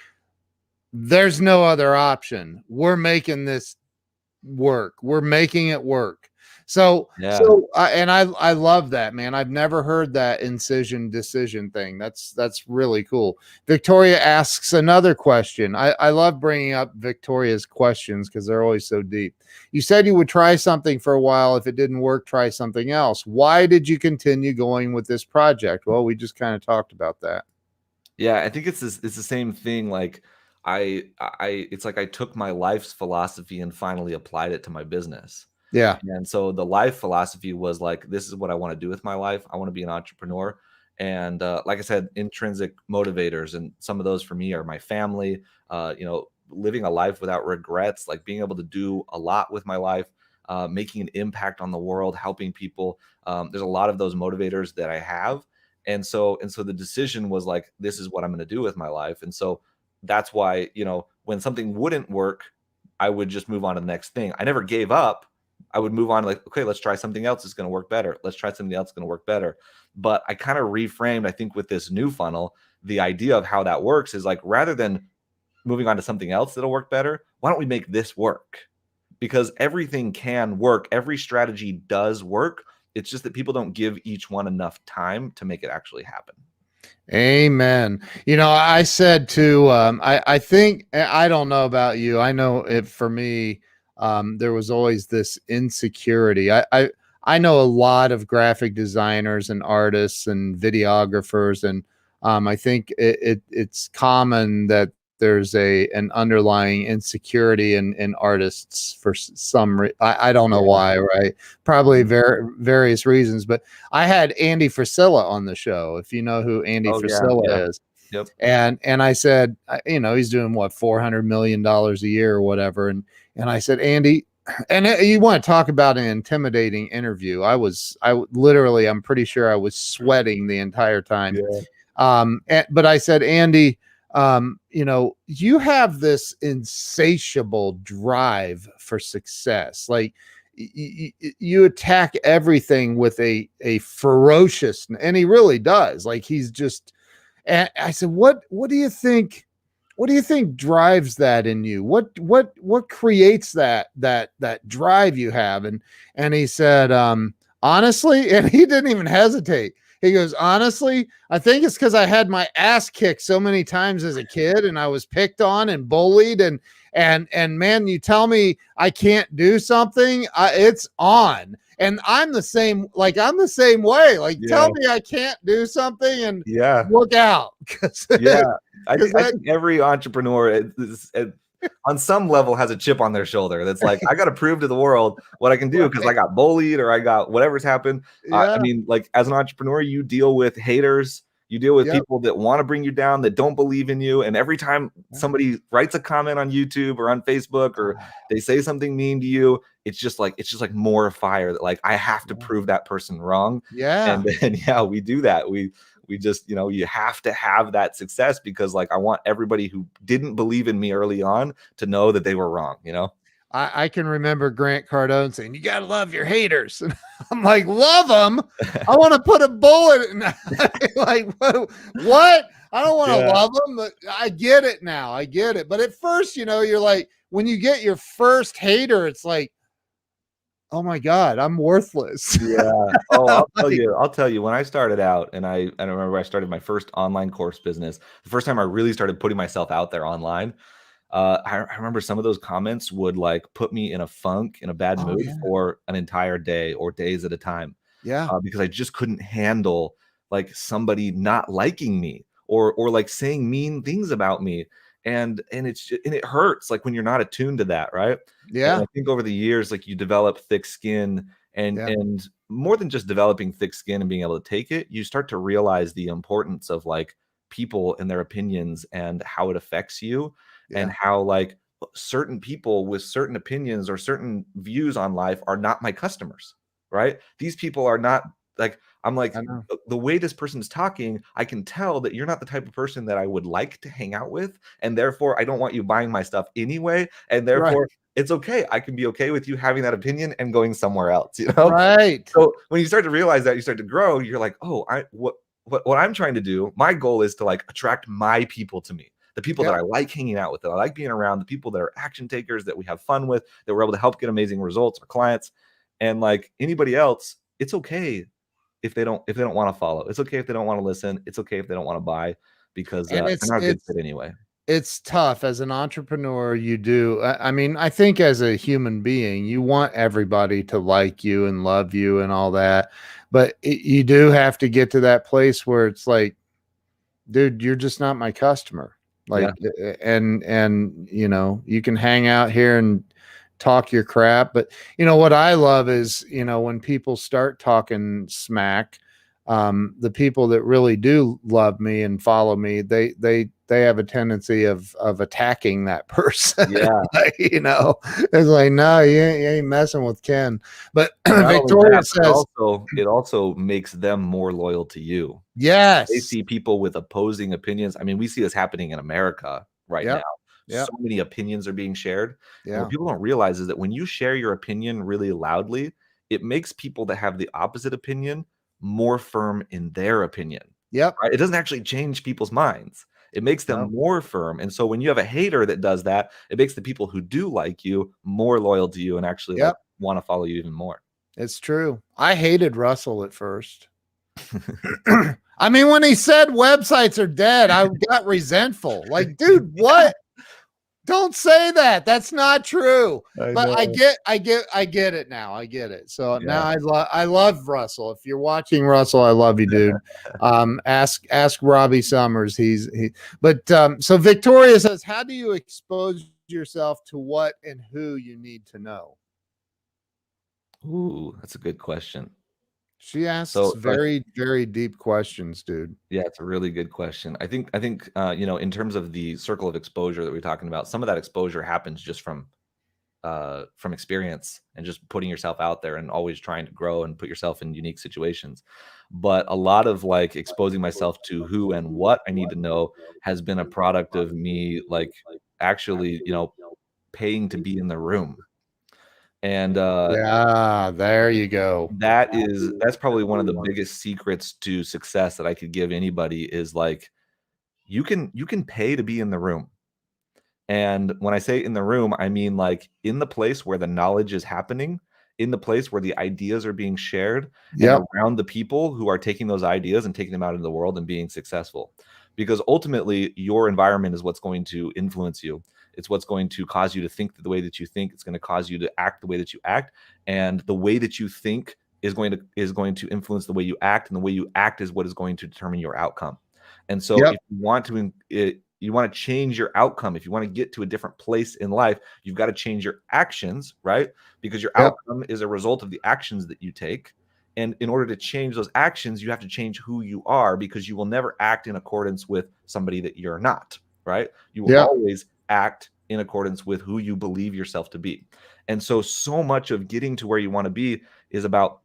there's no other option. We're making this work. We're making it work. So, Yeah. I love that, man. I've never heard that incision decision thing. That's really cool. Victoria asks another question. I love bringing up Victoria's questions because they're always so deep. You said you would try something for a while. If it didn't work, try something else. Why did you continue going with this project? Well, we just kind of talked about that. Yeah, I think it's the same thing. Like, it's like I took my life's philosophy and finally applied it to my business. Yeah. And so the life philosophy was, like, this is what I want to do with my life. I want to be an entrepreneur. And like I said, intrinsic motivators, and some of those for me are my family, living a life without regrets, like being able to do a lot with my life, making an impact on the world, helping people. There's a lot of those motivators that I have. And so the decision was, like, this is what I'm going to do with my life. And so that's why, when something wouldn't work, I would just move on to the next thing. I never gave up. I would move on, like, okay, let's try something else that's going to work better. Let's try something else that's going to work better. But I kind of reframed, I think, with this new funnel, the idea of how that works is, like, rather than moving on to something else that'll work better, why don't we make this work? Because everything can work. Every strategy does work. It's just that people don't give each one enough time to make it actually happen. Amen. I said to, I think, I don't know about you. I know it for me, there was always this insecurity. I know a lot of graphic designers and artists and videographers. And, I think it's common that there's an underlying insecurity in artists for I don't know Yeah. why, right? Probably various reasons, but I had Andy Frisella on the show. If you know who Andy Oh, yeah. Frisella Yeah. is, Yep. And I said, you know, he's doing what, $400 million a year or whatever. And I said, Andy, and you want to talk about an intimidating interview. I literally, I'm pretty sure I was sweating the entire time. Yeah. But I said, Andy, you know, you have this insatiable drive for success. Like you attack everything with a ferocious, and he really does. Like he's just, and I said, what do you think? What do you think drives that in you? What creates that drive you have? And he said, honestly, and he didn't even hesitate. He goes, honestly, I think it's because I had my ass kicked so many times as a kid, and I was picked on and bullied, and man, you tell me I can't do something, it's on. And I'm the same way. Like, tell me I can't do something, and look out. I think every entrepreneur on some level has a chip on their shoulder that's like, I got to prove to the world what I can do because I got bullied or I got whatever's happened. I mean, like, as an entrepreneur, you deal with haters. You deal with people that want to bring you down, that don't believe in you. And every time somebody writes a comment on YouTube or on Facebook, or they say something mean to you, it's just like more fire that, like, I have to prove that person wrong. And then, we do that. We just, you know, you have to have that success because, like, I want everybody who didn't believe in me early on to know that they were wrong, you know? I can remember Grant Cardone saying, you got to love your haters. And I'm like, love them? I want to put a bullet in. Like, what? I don't want to love them, but I get it now. I get it. But at first, you know, you're like, when you get your first hater, it's like, oh my God, I'm worthless. Oh, I'll tell you, when I started out, and I remember I started my first online course business, the first time I really started putting myself out there online, I remember some of those comments would, like, put me in a funk, in a bad mood for an entire day or days at a time. Because I just couldn't handle, like, somebody not liking me or like saying mean things about me. And it hurts, like, when you're not attuned to that, right? And I think over the years, like, you develop thick skin, and more than just developing thick skin and being able to take it, you start to realize the importance of, like, people and their opinions and how it affects you, and how, like, certain people with certain opinions or certain views on life are not my customers, right? These people are not, like, I'm like, the way this person's talking, I can tell that you're not the type of person that I would like to hang out with, and therefore I don't want you buying my stuff anyway, and therefore it's okay. I can be okay with you having that opinion and going somewhere else, you know? So when you start to realize that, you start to grow, you're like, oh, what I'm trying to do, my goal is to, like, attract my people to me. The people that I like hanging out with, that I like being around, the people that are action takers, that we have fun with, that we're able to help get amazing results, our clients. And, like, anybody else, it's okay if they don't want to follow. It's okay if they don't want to listen. It's okay if they don't want to buy, because they're not a good fit anyway. It's tough as an entrepreneur. You do. I mean, I think as a human being, you want everybody to like you and love you and all that, but you do have to get to that place where it's like, dude, you're just not my customer. Like, and you know, you can hang out here and talk your crap, but you know what I love is, you know, when people start talking smack, the people that really do love me and follow me, they have a tendency of attacking that person. You know, it's like, no, you ain't messing with Ken. But Victoria says it also makes them more loyal to you. They see people with opposing opinions. I mean, we see this happening in America right now. So many opinions are being shared. And what people don't realize is that when you share your opinion really loudly, it makes people that have the opposite opinion more firm in their opinion. Right? It doesn't actually change people's minds. It makes them more firm. And so when you have a hater that does that, it makes the people who do like you more loyal to you and actually like, want to follow you even more. It's true. I hated Russell at first. I mean, when he said websites are dead, I got resentful. Like, dude, what? Don't say that. That's not true. But I get it now. I get it. So now I love Russell. If you're watching, Russell, I love you, dude. Ask Robbie Summers. So Victoria says, how do you expose yourself to what and who you need to know? Ooh, that's a good question. She asks So very, very deep questions, dude. yeah, it's a really good question. I think you know, in terms of the circle of exposure that we're talking about, some of that exposure happens just from experience and just putting yourself out there and always trying to grow and put yourself in unique situations. But a lot of like exposing myself to who and what I need to know has been a product of me like actually, you know, paying to be in the room. And Yeah, there you go. that's probably one of the biggest secrets to success that I could give anybody is like you can pay to be in the room. And when I say in the room, I mean like in the place where the knowledge is happening, in the place where the ideas are being shared, and Yep. around the people who are taking those ideas and taking them out into the world and being successful. Because ultimately, your environment is what's going to influence you. It's what's going to cause you to think the way that you think. It's going to cause you to act the way that you act, and the way that you think is going to influence the way you act, and the way you act is what is going to determine your outcome. And so, Yep. if you want to you want to change your outcome, if you want to get to a different place in life, you've got to change your actions, right? Because your Yep. outcome is a result of the actions that you take. And in order to change those actions, you have to change who you are, because you will never act in accordance with somebody that you're not, right? You will Yep. always act in accordance with who you believe yourself to be. And so much of getting to where you want to be is about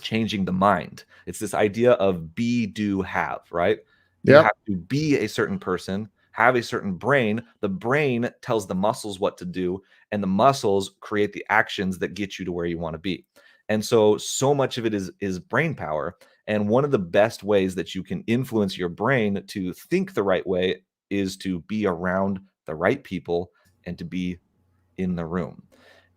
changing the mind. It's this idea of be, do, have, right? You Yep. have to be a certain person, have a certain brain. The brain tells the muscles what to do, and the muscles create the actions that get you to where you want to be. And so much of it is brain power. And one of the best ways that you can influence your brain to think the right way is to be around the right people and to be in the room.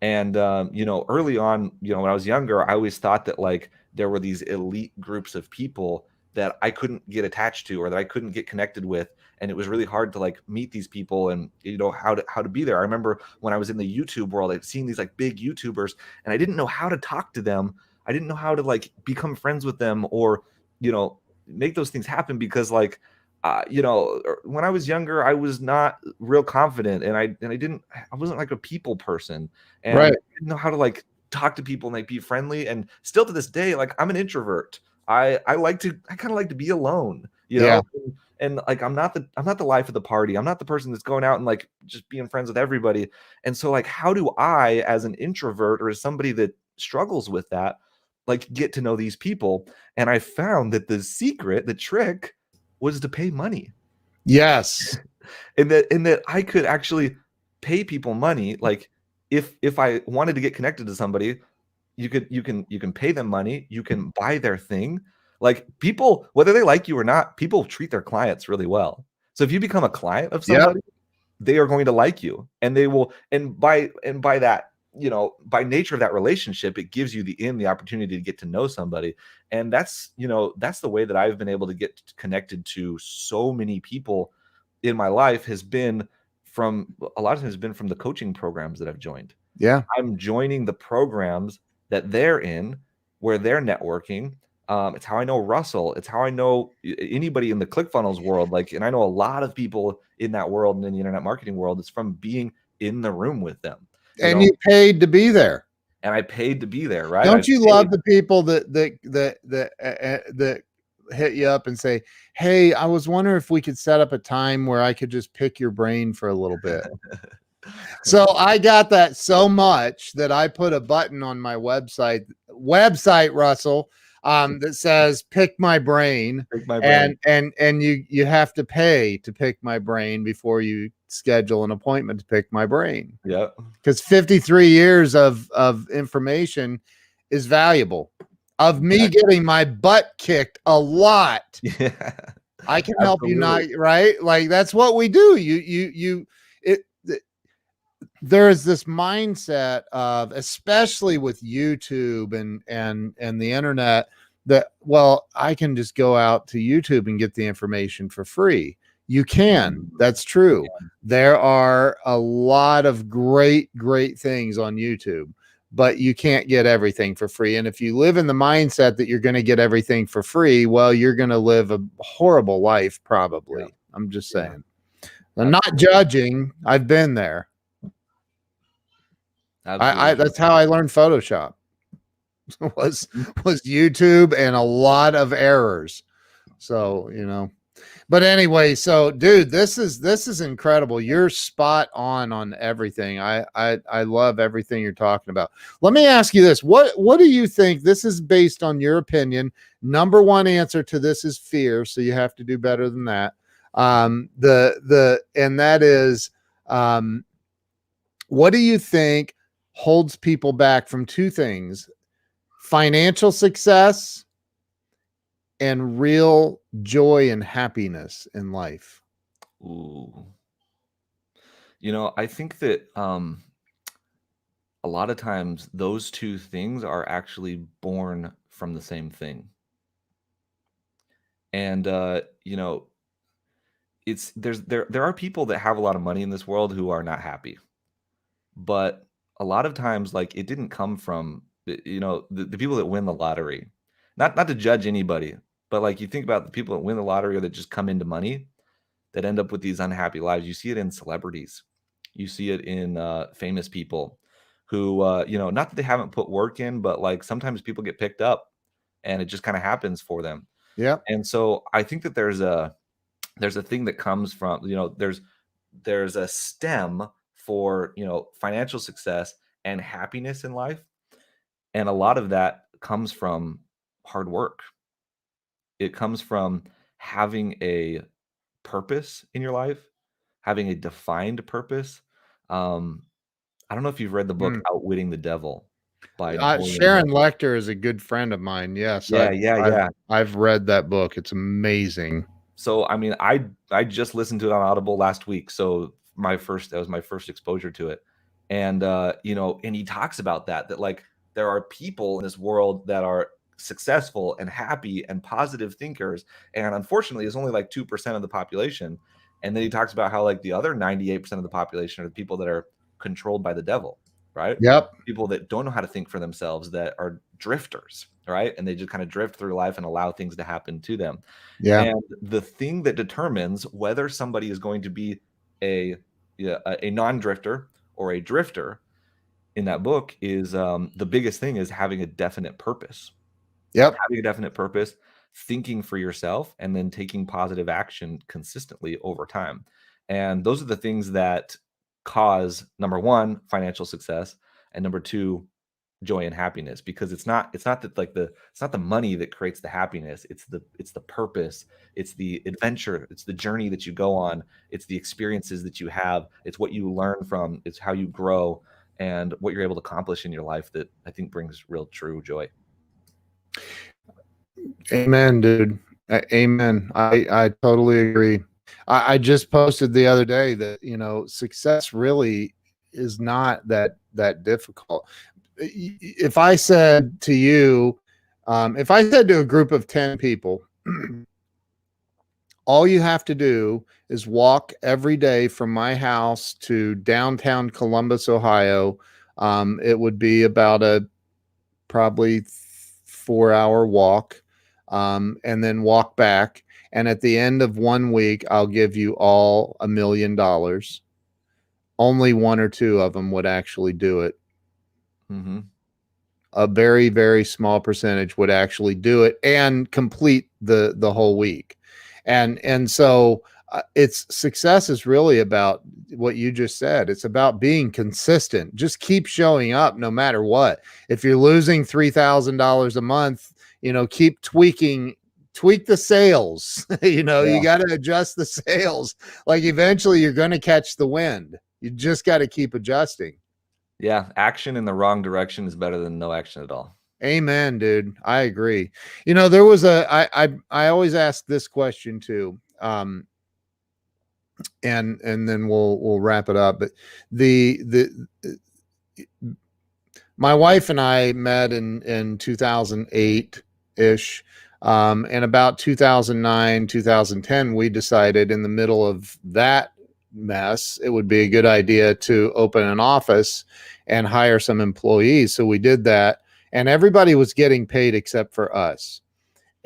And you know, early on, you know, when I was younger, I always thought that like there were these elite groups of people that I couldn't get attached to or that I couldn't get connected with, and it was really hard to like meet these people and you know how to be there. I remember when I was in the YouTube world, I'd seen these like big YouTubers, and I didn't know how to talk to them. I didn't know how to like become friends with them or you know make those things happen because like you know, when I was younger, I was not real confident, and I wasn't like a people person, and Right. I didn't know how to like talk to people and like be friendly. And still to this day, like I'm an introvert. I kind of like to be alone, you Yeah. know. And like I'm not the life of the party. I'm not the person that's going out and like just being friends with everybody. And so like, how do I, as an introvert or as somebody that struggles with that, like get to know these people? And I found that the secret, the trick was to pay money. Yes. And that I could actually pay people money. Like if I wanted to get connected to somebody, you can pay them money, you can buy their thing. Like people, whether they like you or not, people treat their clients really well. So if you become a client of Yep. somebody, they are going to like you, and they will, and by that, you know, by nature of that relationship, it gives you the opportunity to get to know somebody. And that's, you know, that's the way that I've been able to get connected to so many people in my life, has been from a lot of times has been from the coaching programs that I've joined. Yeah. I'm joining the programs that they're in, where they're networking. It's how I know Russell. It's how I know anybody in the ClickFunnels world. Like, and I know a lot of people in that world and in the internet marketing world. It's from being in the room with them, you And know. you paid to be there. And I paid to be there, right? I Don't you paid. love the people that hit you up and say, "Hey, I was wondering if we could set up a time where I could just pick your brain for a little bit." So I got that so much that I put a button on my website, Russell, that says "Pick my brain," Pick my brain. and you have to pay to pick my brain before you schedule an appointment to pick my brain, Yeah. because 53 years of information is valuable. Of me Exactly. getting my butt kicked a lot. Yeah. I can help you not, Absolutely. right? Like that's what we do. It there's this mindset of, especially with YouTube and the internet, that, well, I can just go out to YouTube and get the information for free. You can. That's true. There are a lot of great things on YouTube, but you can't get everything for free. And if you live in the mindset that you're going to get everything for free, well, you're going to live a horrible life, probably. Yeah. I'm just Yeah. saying. I'm not judging. I've been there. Absolutely. That's how I learned Photoshop. was YouTube and a lot of errors. So, but anyway, so dude, this is incredible. You're spot on everything. I love everything you're talking about. Let me ask you this. What do you think? This is based on your opinion. Number one answer to this is fear. So you have to do better than that. And that is, what do you think holds people back from two things: financial success and real joy and happiness in life? Ooh. I think that a lot of times those two things are actually born from the same thing. And there are people that have a lot of money in this world who are not happy. But a lot of times, like, it didn't come from the people that win the lottery. Not to judge anybody, but like, you think about the people that win the lottery or that just come into money that end up with these unhappy lives. You see it in celebrities. You see it in famous people who, not that they haven't put work in, but like sometimes people get picked up and it just kind of happens for them. Yeah. And so I think that there's a thing that comes from, there's a stem for, financial success and happiness in life. And a lot of that comes from hard work. It comes from having a purpose in your life, having a defined purpose. I don't know if you've read the book Outwitting the Devil by Napoleon Hill. Sharon Lecter is a good friend of mine. Yes. Yeah. I've read that book. It's amazing. So, I mean, I just listened to it on Audible last week. So that was my first exposure to it. And, and he talks about that like there are people in this world that are successful and happy and positive thinkers. And unfortunately, it's only like 2% of the population. And then he talks about how like the other 98% of the population are the people that are controlled by the devil, right? Yep. People that don't know how to think for themselves, that are drifters, right? And they just kind of drift through life and allow things to happen to them. Yeah. And the thing that determines whether somebody is going to be a non-drifter or a drifter in that book is the biggest thing is having a definite purpose. Yep. Having a definite purpose, thinking for yourself, and then taking positive action consistently over time. And those are the things that cause, number one, financial success, and number two, joy and happiness. Because it's not the money that creates the happiness. It's the purpose, it's the adventure, it's the journey that you go on, it's the experiences that you have, it's what you learn from, it's how you grow, and what you're able to accomplish in your life that I think brings real true joy. Amen, dude. Amen. I totally agree. I just posted the other day that, success really is not that difficult. If I said to you, if I said to a group of 10 people, all you have to do is walk every day from my house to downtown Columbus, Ohio. It would be about a probably 4-hour walk, and then walk back. And at the end of 1 week, I'll give you all $1 million. Only one or two of them would actually do it. Mm-hmm. A very, very small percentage would actually do it and complete the whole week. And so it's success is really about what you just said. It's about being consistent. Just keep showing up no matter what. If you're losing $3,000 a month, keep tweak the sales. You got to adjust the sales. Like eventually you're going to catch the wind. You just got to keep adjusting. Yeah, action in the wrong direction is better than no action at all. Amen, dude. I agree. There was I always ask this question too. And then we'll wrap it up. But my wife and I met in 2008 ish. And about 2009, 2010, we decided in the middle of that mess, it would be a good idea to open an office and hire some employees. So we did that, and everybody was getting paid except for us.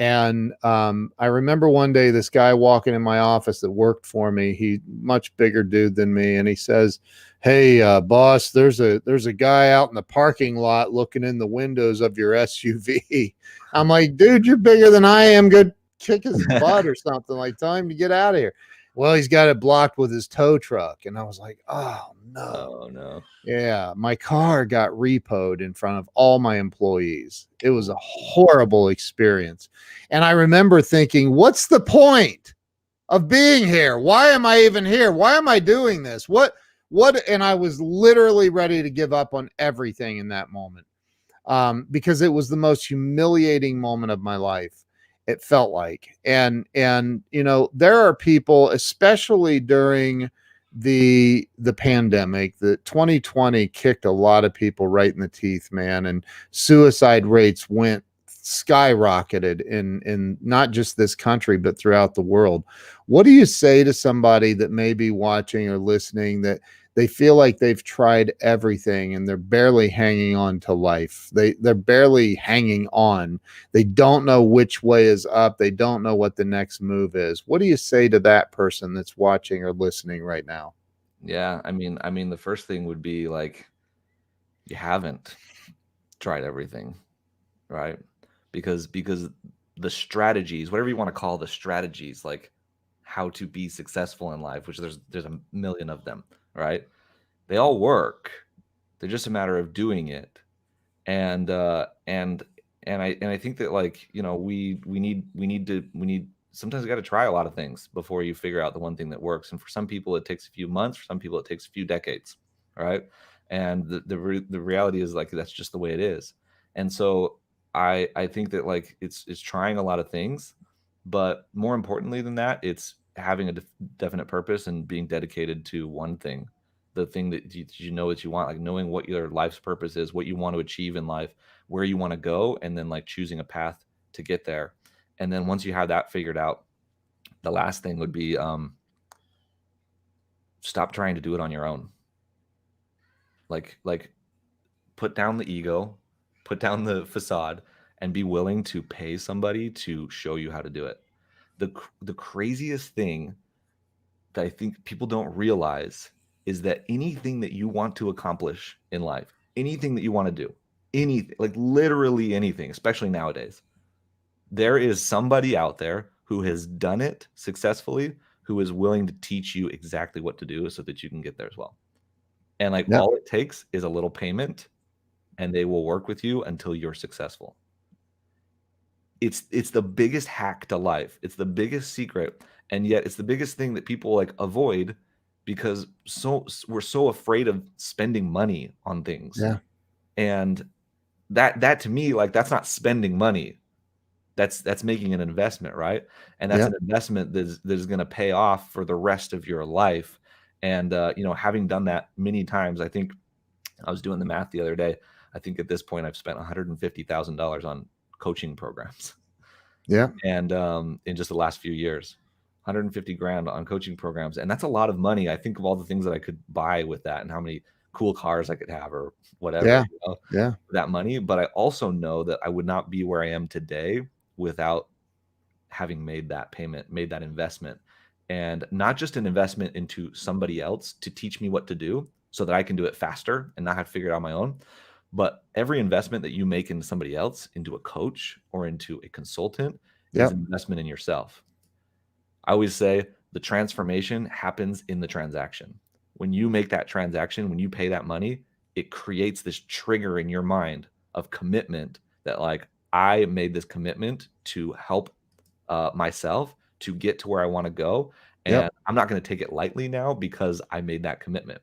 And I remember one day this guy walking in my office that worked for me. He much bigger dude than me, and he says, "Hey, boss, there's a guy out in the parking lot looking in the windows of your SUV." I'm like, "Dude, you're bigger than I am. Go kick his butt or something. Like, tell him to get out of here." Well, he's got it blocked with his tow truck, and I was like, "Oh no." Oh no. Yeah, my car got repoed in front of all my employees. It was a horrible experience. And I remember thinking, what's the point of being here? Why am I even here? Why am I doing this? And I was literally ready to give up on everything in that moment, because it was the most humiliating moment of my life. It felt like, and there are people, especially during the pandemic, that 2020 kicked a lot of people right in the teeth, man, and suicide rates went skyrocketed in not just this country but throughout the world. What do you say to somebody that may be watching or listening, that they feel like they've tried everything and they're barely hanging on to life? They're barely hanging on. They don't know which way is up. They don't know what the next move is. What do you say to that person that's watching or listening right now? Yeah, I mean, the first thing would be like, you haven't tried everything, right? Because the strategies, whatever you want to call the strategies, like how to be successful in life, which there's a million of them, right? They all work. They're just a matter of doing it. And I think that, like, we need sometimes you got to try a lot of things before you figure out the one thing that works. And for some people it takes a few months, for some people it takes a few decades, right? And the reality is, like, that's just the way it is. And so I think that, like, it's trying a lot of things, but more importantly than that, it's having a definite purpose and being dedicated to one thing, the thing that you know that you want, like knowing what your life's purpose is, what you want to achieve in life, where you want to go, and then like choosing a path to get there. And then once you have that figured out, the last thing would be stop trying to do it on your own. Like put down the ego, put down the facade, and be willing to pay somebody to show you how to do it. The craziest thing that I think people don't realize is that anything that you want to accomplish in life, anything that you want to do, anything, like literally anything, especially nowadays, there is somebody out there who has done it successfully, who is willing to teach you exactly what to do so that you can get there as well. And like Yep. all it takes is a little payment, and they will work with you until you're successful. It's the biggest hack to life. It's the biggest secret, and yet it's the biggest thing that people like avoid because we're so afraid of spending money on things. Yeah. And that to me, like, that's not spending money. That's making an investment, right? And that's Yep. an investment that is going to pay off for the rest of your life. And having done that many times, I think I was doing the math the other day. I think at this point I've spent $150,000 on coaching programs, Yeah. and in just the last few years, 150 grand on coaching programs, and that's a lot of money. I think of all the things that I could buy with that, and how many cool cars I could have, or whatever, Yeah. Yeah. for that money. But I also know that I would not be where I am today without having made that payment, made that investment, and not just an investment into somebody else to teach me what to do so that I can do it faster and not have to figure it out on my own. But every investment that you make into somebody else, into a coach or into a consultant, is Yep. an investment in yourself. I always say the transformation happens in the transaction. When you make that transaction, when you pay that money, it creates this trigger in your mind of commitment, that, like, I made this commitment to help myself to get to where I want to go. And Yep. I'm not going to take it lightly now because I made that commitment.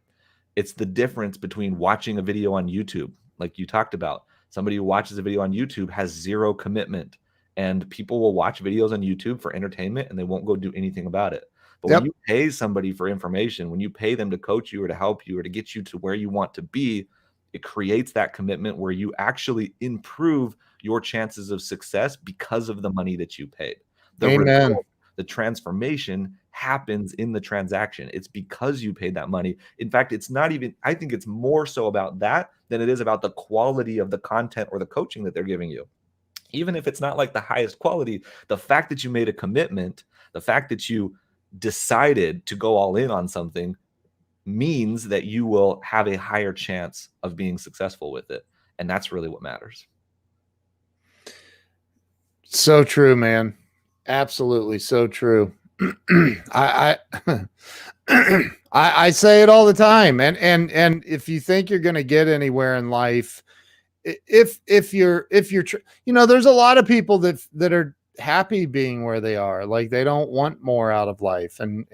It's the difference between watching a video on YouTube, like you talked about. Somebody who watches a video on YouTube has zero commitment, and people will watch videos on YouTube for entertainment and they won't go do anything about it. But when Yep. you pay somebody for information, when you pay them to coach you or to help you or to get you to where you want to be, it creates that commitment where you actually improve your chances of success because of the money that you paid. The Amen. result, the transformation happens in the transaction. It's because you paid that money. In fact, it's not even, I think it's more so about that than it is about the quality of the content or the coaching that they're giving you. even if it's not like the highest quality, the fact that you made a commitment, the fact that you decided to go all in on something means that you will have a higher chance of being successful with it. And that's really what matters. So true, man. Absolutely so true. I I say it all the time. And if you think you're going to get anywhere in life, if you're you know, there's a lot of people that are happy being where they are, like they don't want more out of life, and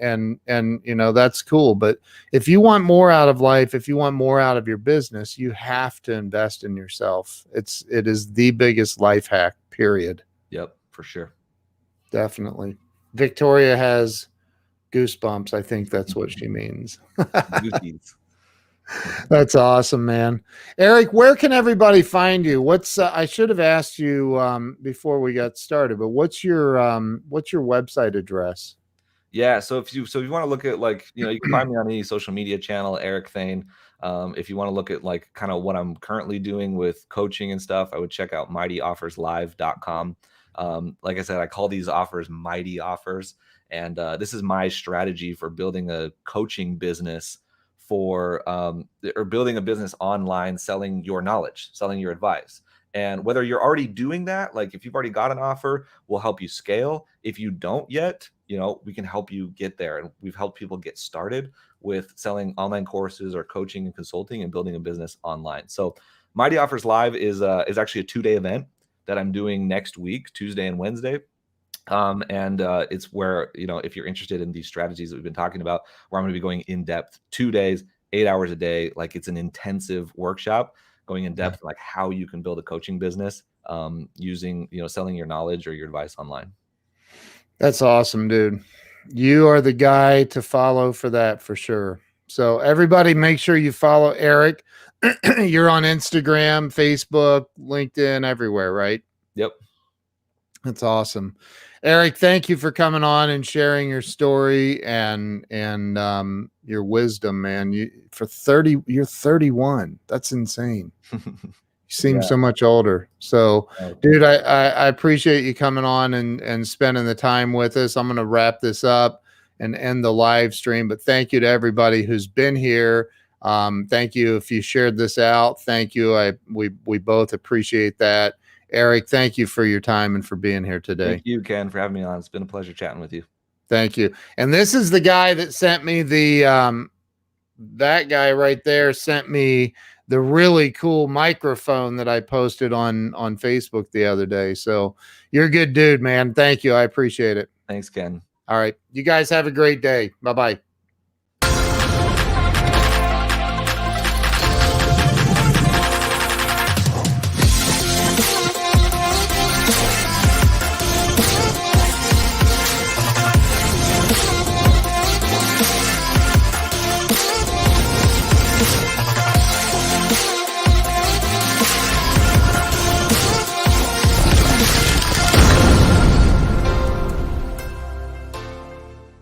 you know, that's cool. But if you want more out of life, if you want more out of your business, you have to invest in yourself. It is the biggest life hack, period. Yep, for sure. Definitely. Victoria has goosebumps. I think that's what she means. That's awesome, man. Eric, where can everybody find you? What's I should have asked you before we got started, but what's your website address? Yeah, so if you want to look at, like, you know, you can find me on any social media channel, Eric Thayne. If you want to look at like kind of what I'm currently doing with coaching and stuff, I would check out mightyofferslive.com. Like I said, I call these offers mighty offers, and this is my strategy for building a coaching business for or building a business online, selling your knowledge, selling your advice. And whether you're already doing that, like if you've already got an offer, we'll help you scale. If you don't yet, you know, we can help you get there. And we've helped people get started with selling online courses or coaching and consulting and building a business online. So Mighty Offers Live is actually a 2-day event that I'm doing next week, Tuesday and Wednesday. It's where, you know, if you're interested in these strategies that we've been talking about, where I'm going to be going in depth 2 days, 8 hours a day. Like, it's an intensive workshop going in depth, like how you can build a coaching business using, you know, selling your knowledge or your advice online. That's awesome, dude. You are the guy to follow for that, for sure. So everybody, make sure you follow Eric. You're on Instagram, Facebook, LinkedIn, everywhere, right? Yep. That's awesome. Eric, thank you for coming on and sharing your story and your wisdom, man. You're 31. That's insane. You seem so much older. So, dude, I appreciate you coming on and spending the time with us. I'm going to wrap this up and end the live stream, but thank you to everybody who's been here. Thank you if you shared this out. Thank you. We both appreciate that. Eric, thank you for your time and for being here today. Thank you, Ken, for having me on. It's been a pleasure chatting with you. Thank you. And this is the guy that sent me that guy right there sent me the really cool microphone that I posted on Facebook the other day. So you're a good dude, man. Thank you. I appreciate it. Thanks, Ken. All right. You guys have a great day. Bye-bye.